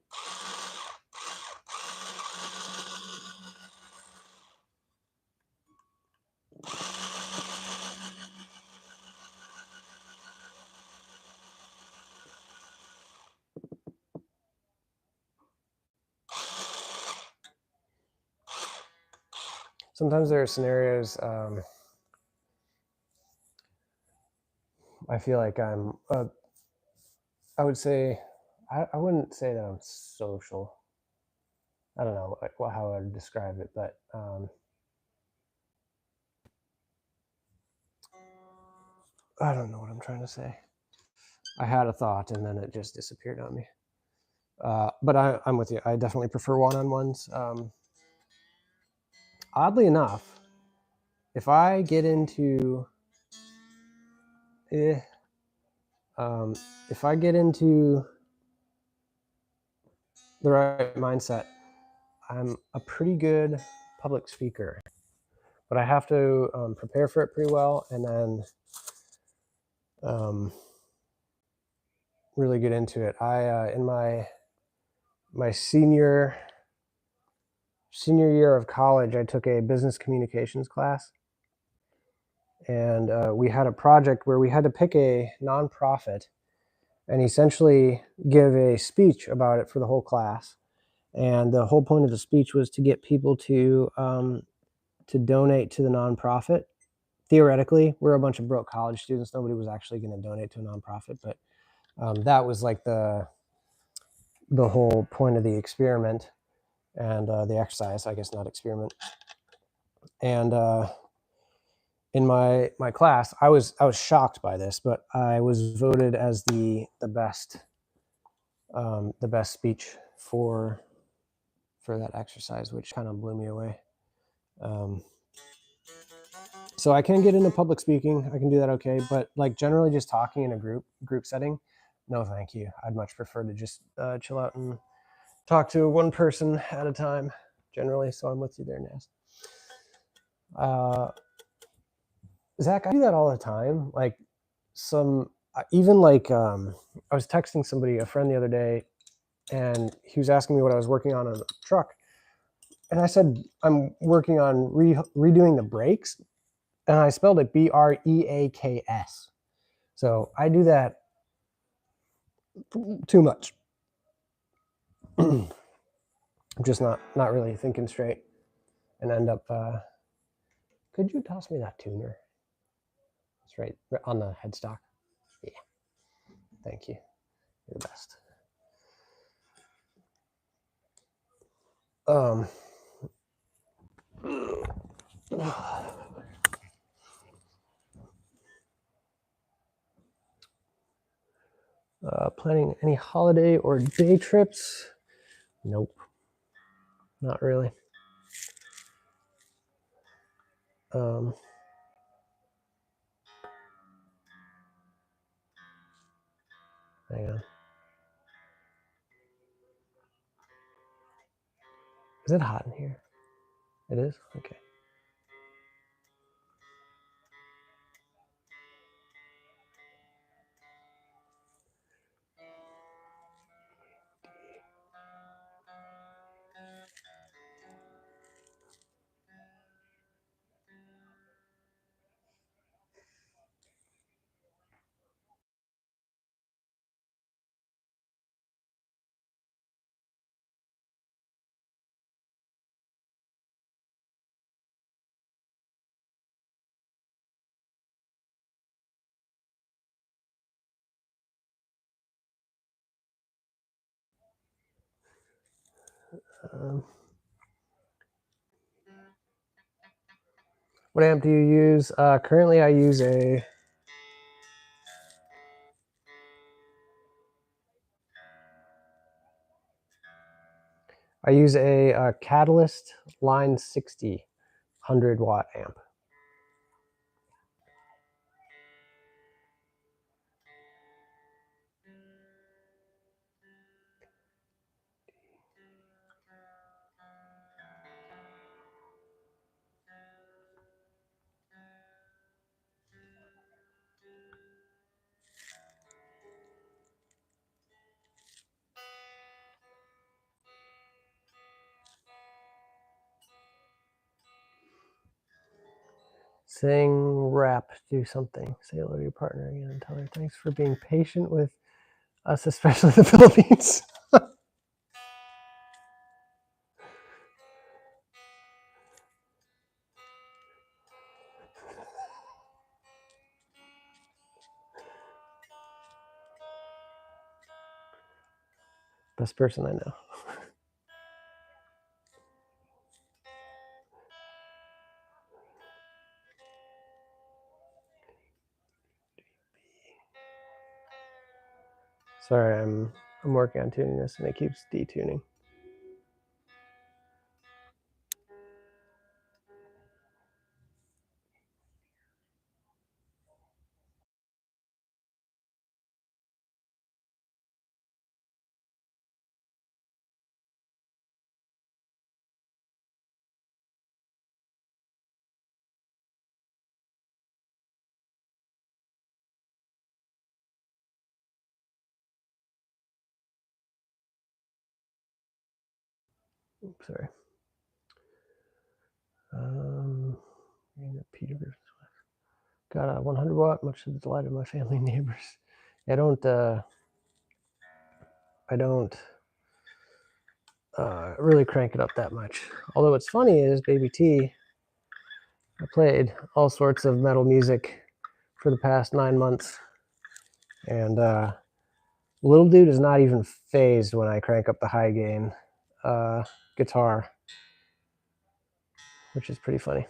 sometimes there are scenarios I feel like I would say I wouldn't say that I'm social. I don't know how I would describe it, but I don't know what I'm trying to say. I had a thought and then it just disappeared on me. But I'm with you. I definitely prefer one-on-ones. Oddly enough, if I get into eh, if I get into the right mindset, I'm a pretty good public speaker, but I have to prepare for it pretty well and then really get into it. I in my senior year of college, I took a business communications class, and we had a project where we had to pick a nonprofit and essentially give a speech about it for the whole class. And the whole point of the speech was to get people to donate to the nonprofit. Theoretically, we're a bunch of broke college students. Nobody was actually going to donate to a nonprofit, but that was like the whole point of the experiment and the exercise, I guess, not experiment. And in my class, I was shocked by this, but I was voted as the best speech for that exercise, which kind of blew me away. So I can get into public speaking. I can do that okay, but like generally just talking in a group setting, no thank you. I'd much prefer to just chill out and talk to one person at a time generally. So I'm with you there, Nas. Zach, I do that all the time. Like even like I was texting somebody, a friend the other day, and he was asking me what I was working on a truck. And I said, I'm working on redoing the brakes. And I spelled it BREAKS. So I do that too much. I'm just not really thinking straight and end up, could you toss me that tuner? That's right on the headstock. Yeah. Thank you. You're the best. Planning any holiday or day trips? Nope, not really. Hang on. Is it hot in here? It is? Okay. What amp do you use? Currently, I use a Catalyst Line 60 100-watt amp. Sing, rap, do something. Say hello to your partner again and tell her thanks for being patient with us, especially the Philippines. Best person I know. Sorry, I'm working on tuning this and it keeps detuning. Oops, sorry. Peter got a 100-watt, much to the delight of my family and neighbors. I don't really crank it up that much. Although what's funny is Baby T, I played all sorts of metal music for the past 9 months, and little dude is not even phased when I crank up the high gain guitar, which is pretty funny.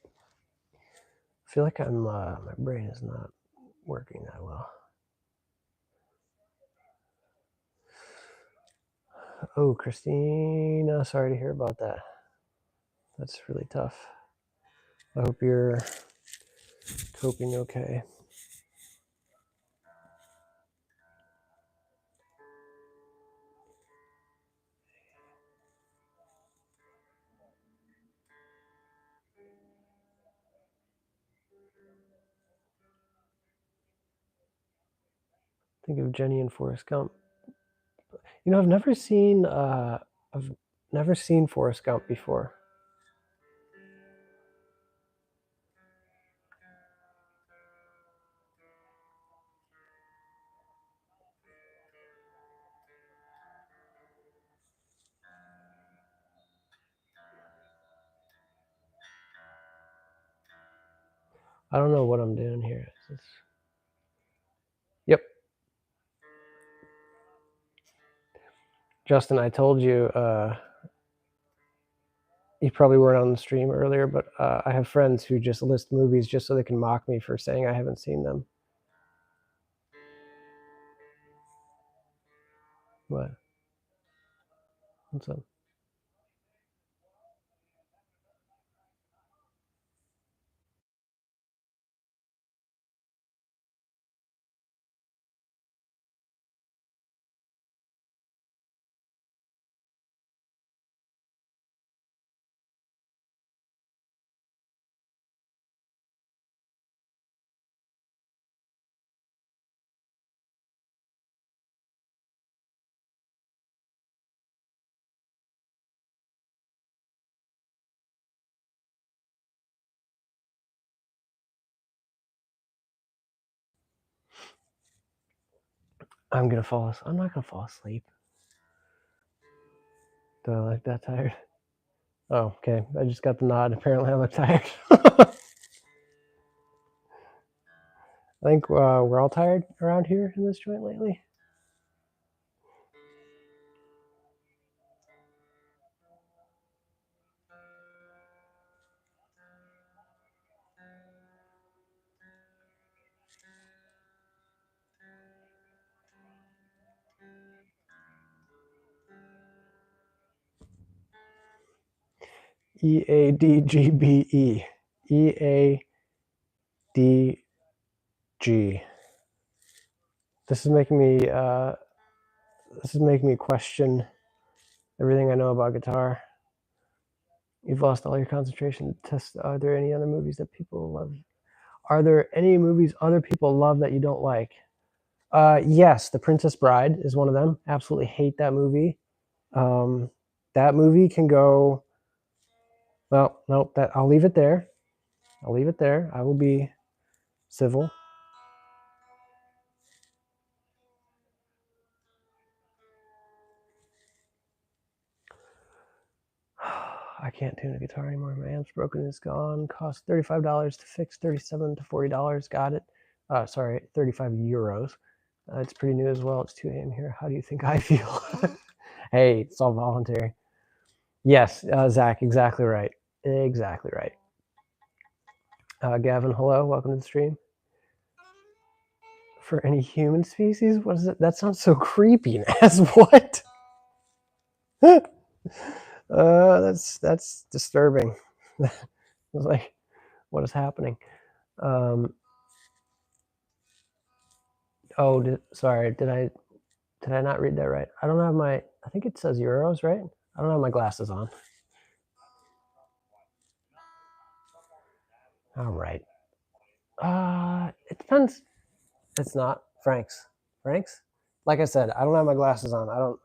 I feel like my brain is not working that well. Oh, Christina, sorry to hear about that. That's really tough. I hope you're coping okay. Think of Jenny and Forrest Gump. You know, I've never seen Forrest Gump before. I don't know what I'm doing here. Yep. Justin, I told you, you probably weren't on the stream earlier, but I have friends who just list movies just so they can mock me for saying I haven't seen them. What? What's up? I'm gonna fall. I'm not gonna fall asleep. Do I look that tired? Oh, okay. I just got the nod. Apparently, I look tired. I think we're all tired around here in this joint lately. EADGBE. EADG. This is making me question everything I know about guitar. You've lost all your concentration. Test. Are there any other movies that people love? Are there any movies other people love that you don't like? Yes, The Princess Bride is one of them. Absolutely hate that movie. That movie can go. Well, no, that I'll leave it there. I'll leave it there. I will be civil. I can't tune a guitar anymore. My amp's broken. It's gone. Cost $35 to fix. $37 to $40. Got it. Sorry, 35 euros. It's pretty new as well. It's 2 a.m. here. How do you think I feel? Hey, it's all voluntary. Yes, Zach, exactly right. Exactly right. Gavin, hello. Welcome to the stream. For any human species? What is it? That sounds so creepy. As what? That's disturbing. Like, what is happening? Oh, sorry. Did I not read that right? I don't have my. I think it says euros, right? I don't have my glasses on. All right. It depends. It's not Frank's. Frank's. Like I said, I don't have my glasses on. I don't.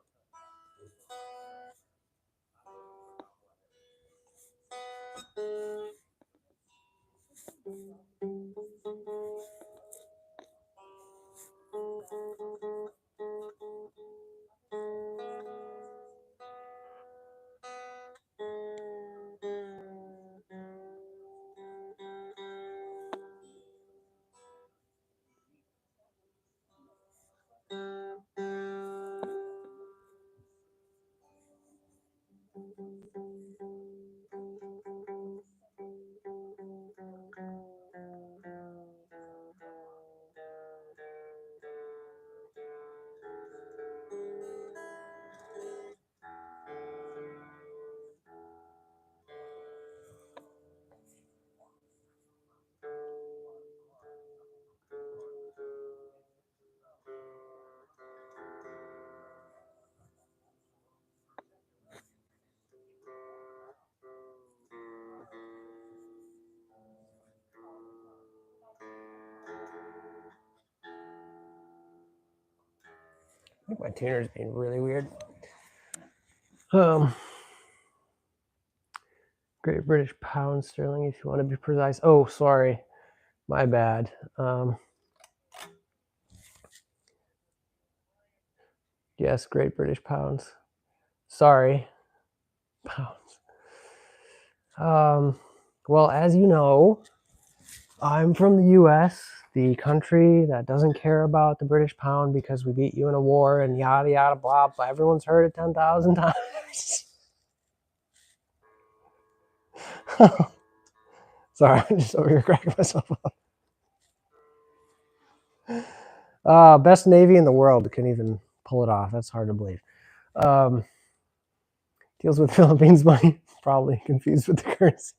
I think my tuner's being really weird. Great British Pound Sterling, if you want to be precise. Oh, sorry, my bad. Yes, Great British Pounds. Sorry, pounds. Well, as you know, I'm from the U.S. the country that doesn't care about the British pound because we beat you in a war and yada yada blah blah. Everyone's heard it 10,000 times. Sorry, I'm just over here cracking myself up. Best Navy in the world couldn't even pull it off. That's hard to believe. Deals with Philippines money, probably confused with the currency.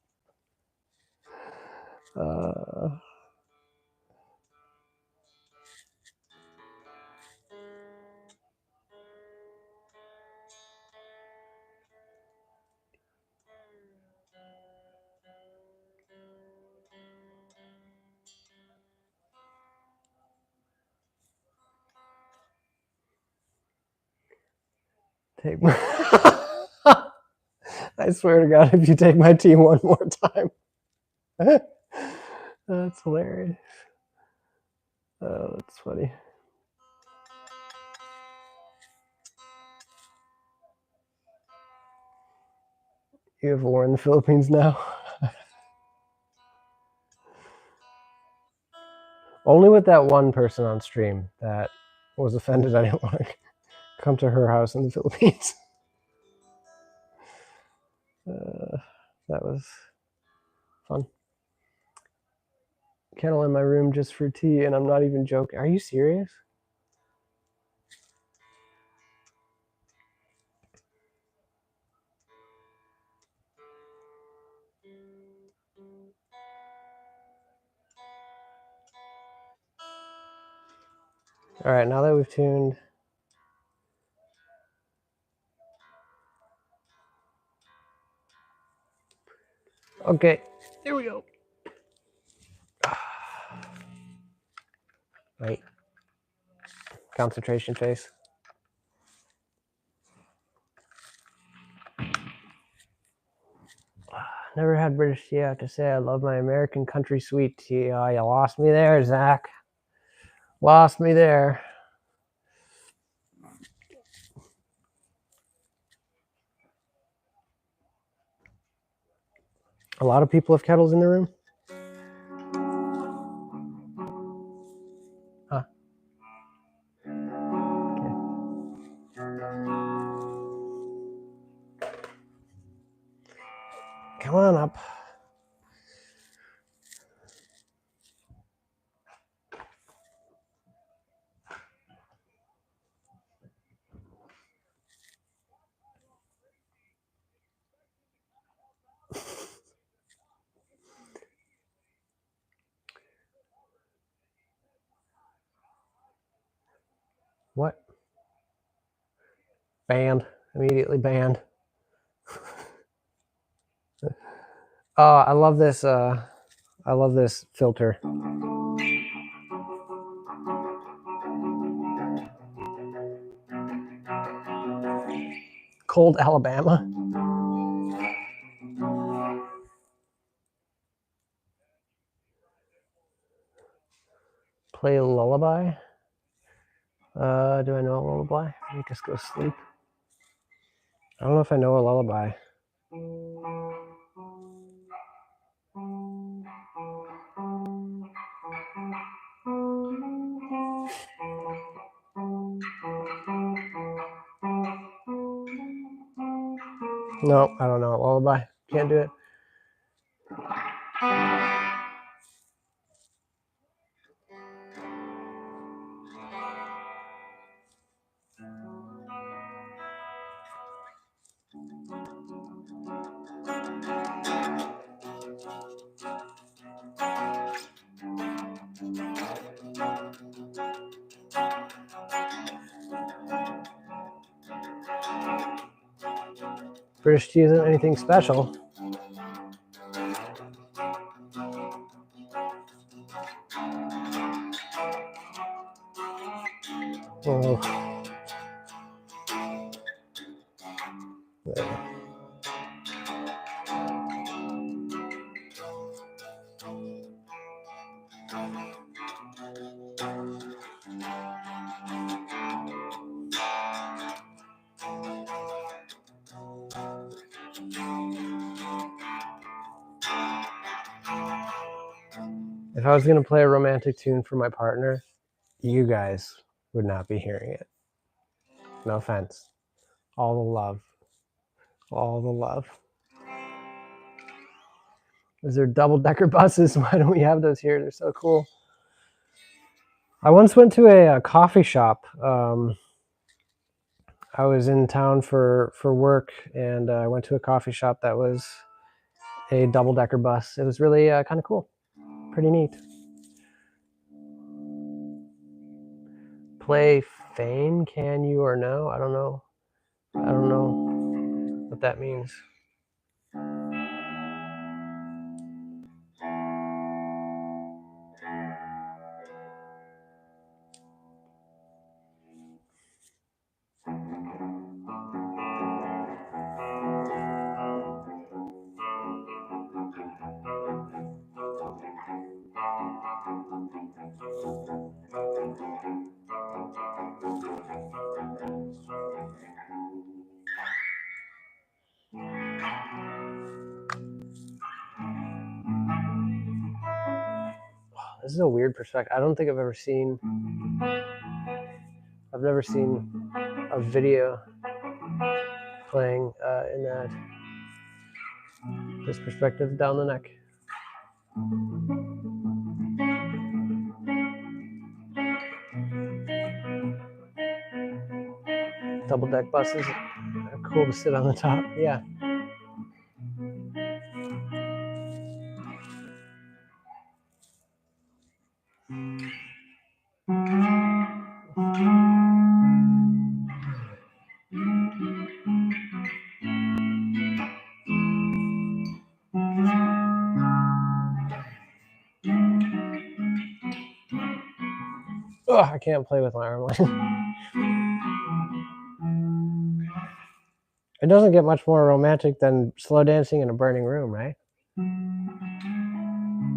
Take my I swear to God, if you take my tea one more time. That's hilarious. Oh, that's funny. You have a war in the Philippines now? Only with that one person on stream that was offended I didn't want to come to her house in the Philippines. That was fun. Kettle in my room just for tea, and I'm not even joking. Are you serious? All right, now that we've tuned. Okay, here we go. Right. Concentration face. Never had British tea. I have to say I love my American country sweet tea. Oh, you lost me there, Zach. Lost me there. A lot of people have kettles in the room. Huh. Okay. Come on up. What? Banned. Immediately banned. Oh, I love this. I love this filter. Cold Alabama. Play a lullaby. Do I know a lullaby? Make us go sleep. I don't know if I know a lullaby. No, I don't know a lullaby. Can't do it. British tea isn't anything special. Oh. There. If I was going to play a romantic tune for my partner, you guys would not be hearing it. No offense. All the love. All the love. Is there double-decker buses? Why don't we have those here? They're so cool. I once went to a coffee shop. I was in town for work, and I went to a coffee shop that was a double-decker bus. It was really kind of cool. Pretty neat. Play Fame, can you or no? I don't know. I don't know what that means. This is a weird perspective. I don't think I've never seen a video playing in this perspective down the neck. Double deck buses are cool to sit on the top. Yeah. Ugh, I can't play with my arm like It doesn't get much more romantic than slow dancing in a burning room, right?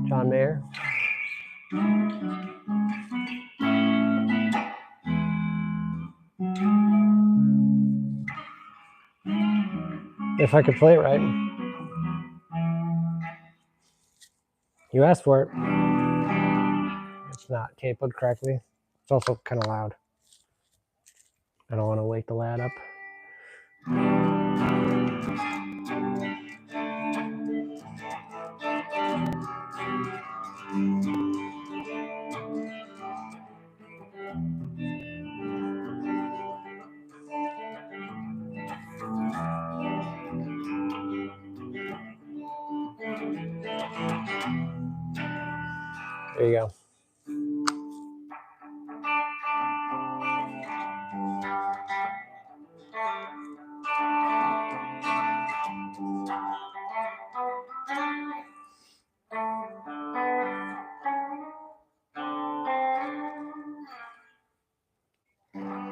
John Mayer. If I could play it right. You asked for it. It's not capoed correctly. It's also kind of loud. I don't want to wake the lad up. There you go.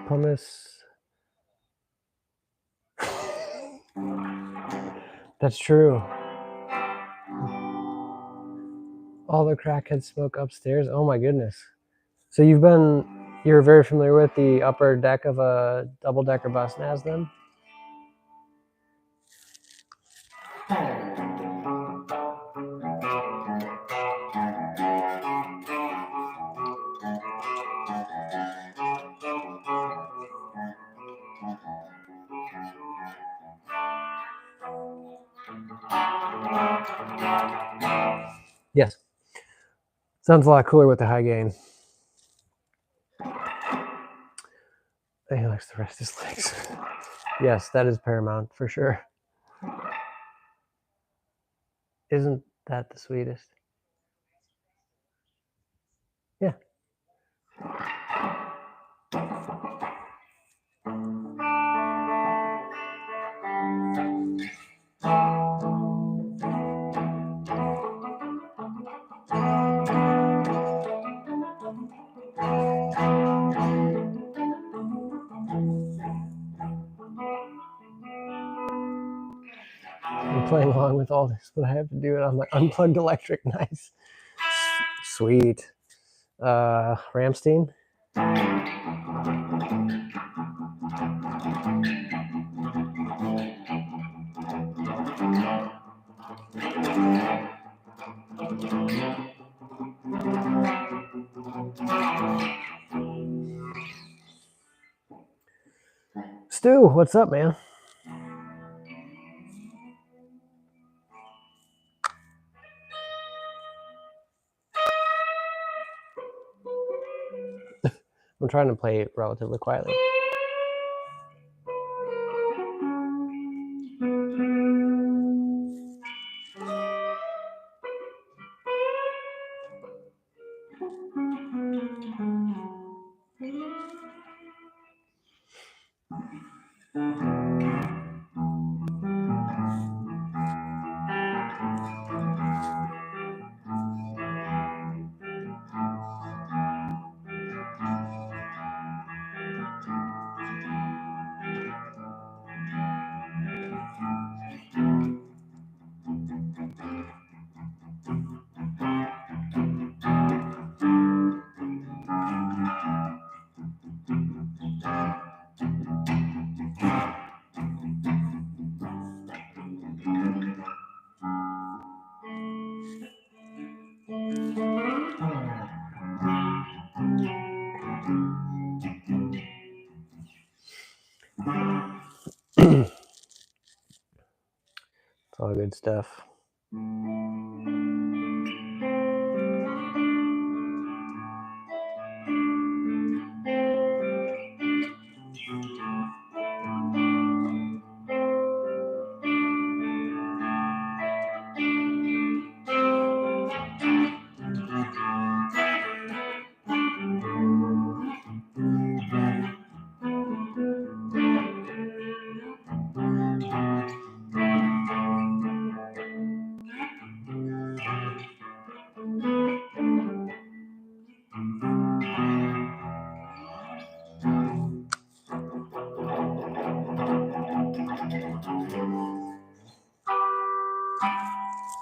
Pumice. That's true. All the crackhead smoke upstairs. Oh my goodness. So you're very familiar with the upper deck of a double-decker bus, Naz, then? Yes. Sounds a lot cooler with the high gain. He likes to rest his legs. Yes, that is paramount for sure. Isn't that the sweetest? Yeah. I'm playing along with all this, but I have to do it on my unplugged electric. Nice. Sweet. Ramstein. Stu, what's up, man? I'm trying to play relatively quietly. It's all good stuff.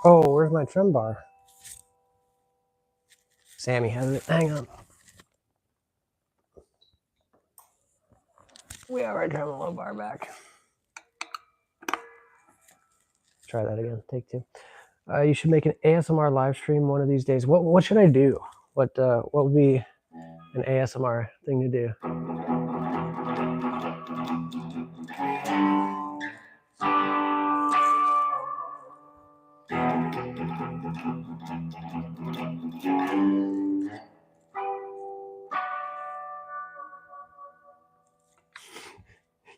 Oh, where's my trim bar? Sammy has it. Hang on. We have our tremolo bar back. Try that again. Take two. You should make an ASMR live stream one of these days. What should I do? What would be an ASMR thing to do?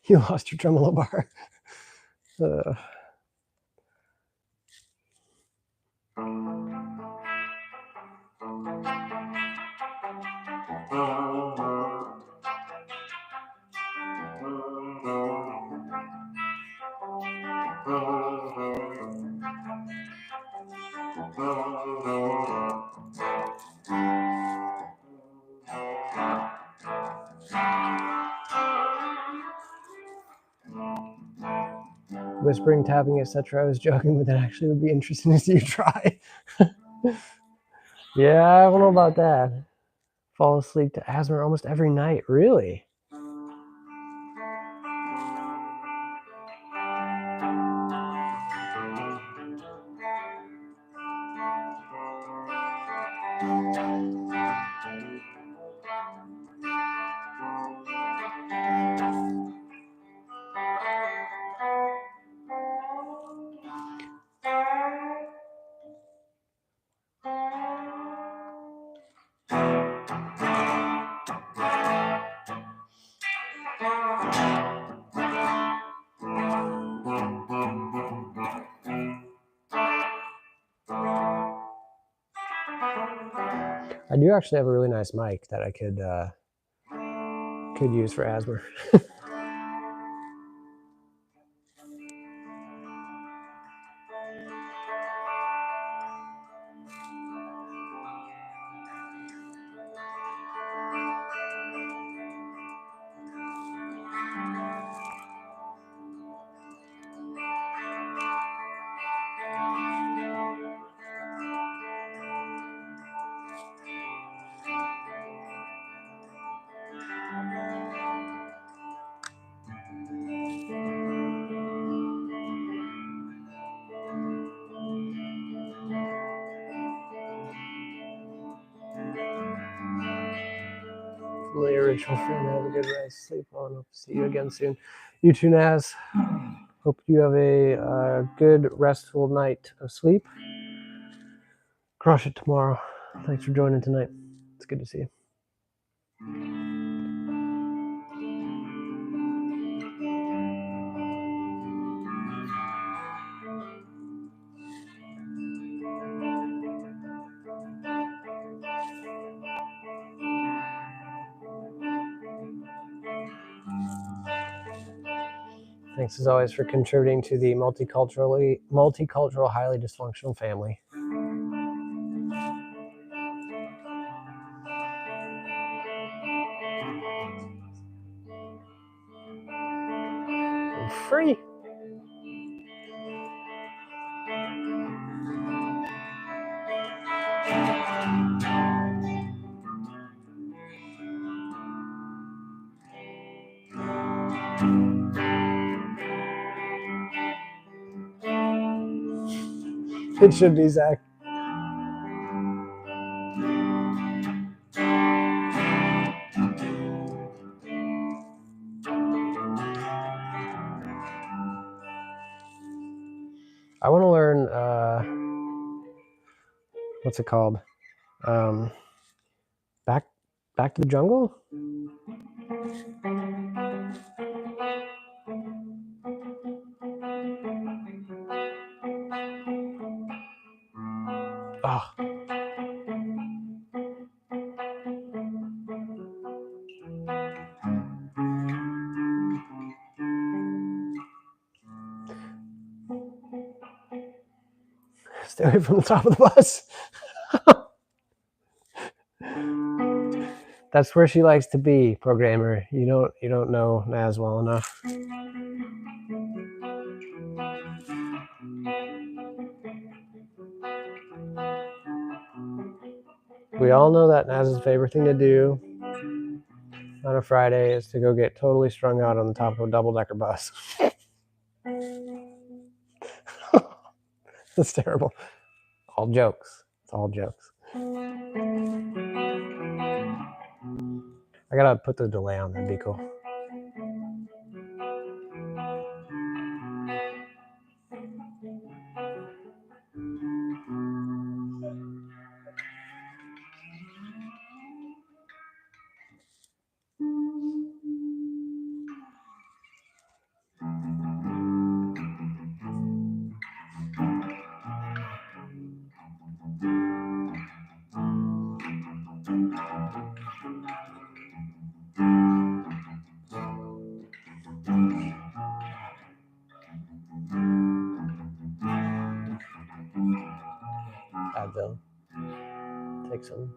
You lost your tremolo bar. Whispering, tapping, etc. I was joking, but that actually would be interesting to see you try. Yeah, I don't know about that. Fall asleep to asthma almost every night. Really? I do actually have a really nice mic that I could use for asthma. family, original family. Have a good rest. Sleep well, and hope to see you again soon. You too, Naz. Hope you have a good, restful night of sleep. Crush it tomorrow. Thanks for joining tonight. It's good to see you. Thanks as always for contributing to the multicultural, highly dysfunctional family. I'm free. It should be, Zach. I want to learn, what's it called? Back to the jungle? Oh. Stay away from the top of the bus. That's where she likes to be, programmer. You don't know Naz well enough. We all know that Naz's favorite thing to do on a Friday is to go get totally strung out on the top of a double-decker bus. That's terrible. All jokes. It's all jokes. I gotta put the delay on. That'd be cool. Advil. Take some.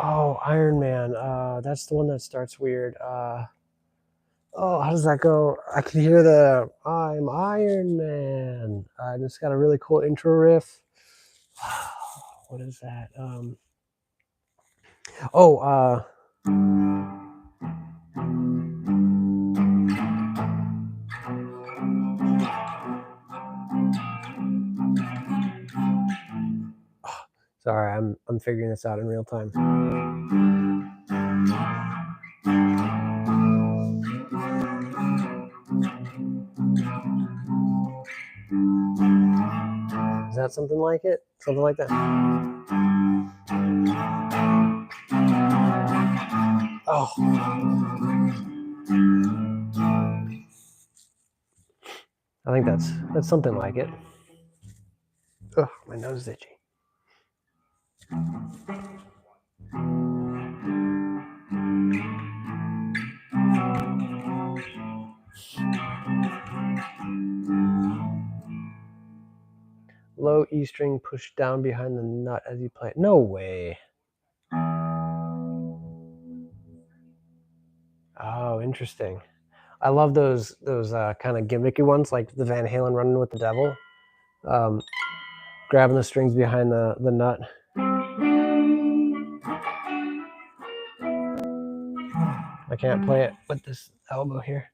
Oh, Iron Man. That's the one that starts weird. How does that go? I can hear the "I'm Iron Man." And it's got a really cool intro riff. What is that? Sorry, I'm figuring this out in real time. Is that something like it? Something like that? Oh. I think that's something like it. Ugh, my nose is itchy. Low E string pushed down behind the nut as you play it. No way. Oh, interesting. I love those kind of gimmicky ones, like the Van Halen running with the devil, grabbing the strings behind the nut. I can't play it with this elbow here.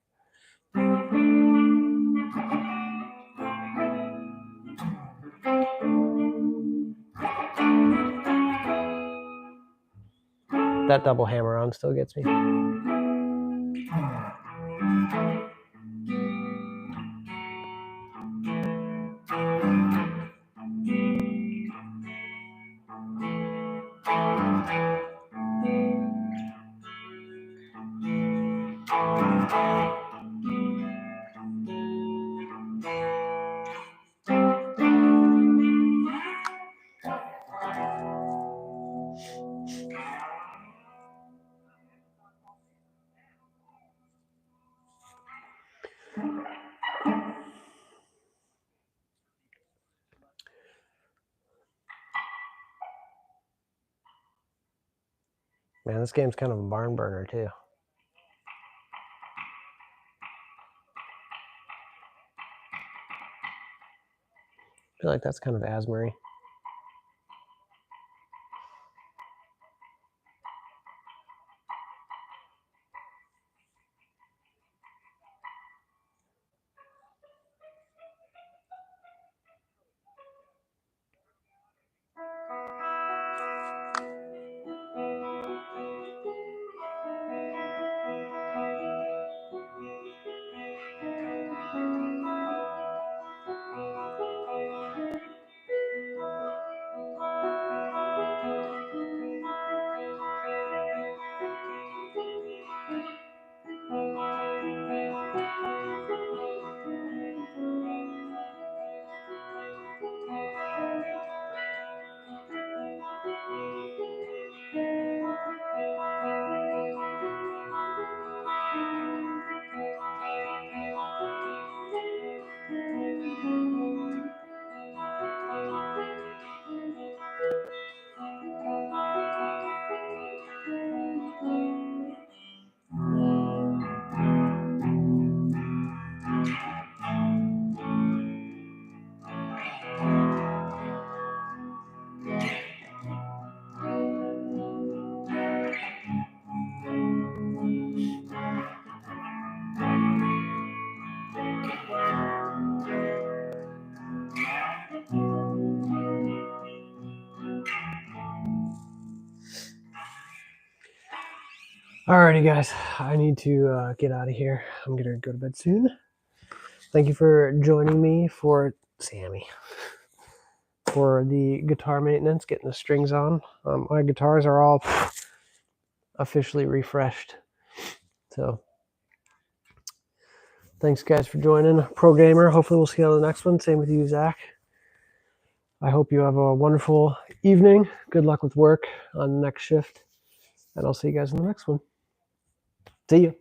That double hammer on still gets me. Man, this game's kind of a barn burner too. I feel like that's kind of Asbury. Alrighty, guys, I need to get out of here. I'm gonna go to bed soon. Thank you for joining me for Sammy for the guitar maintenance, getting the strings on. My guitars are all officially refreshed. So thanks, guys, for joining. Pro Gamer. Hopefully, we'll see you on the next one. Same with you, Zach. I hope you have a wonderful evening. Good luck with work on the next shift, and I'll see you guys in the next one. See you.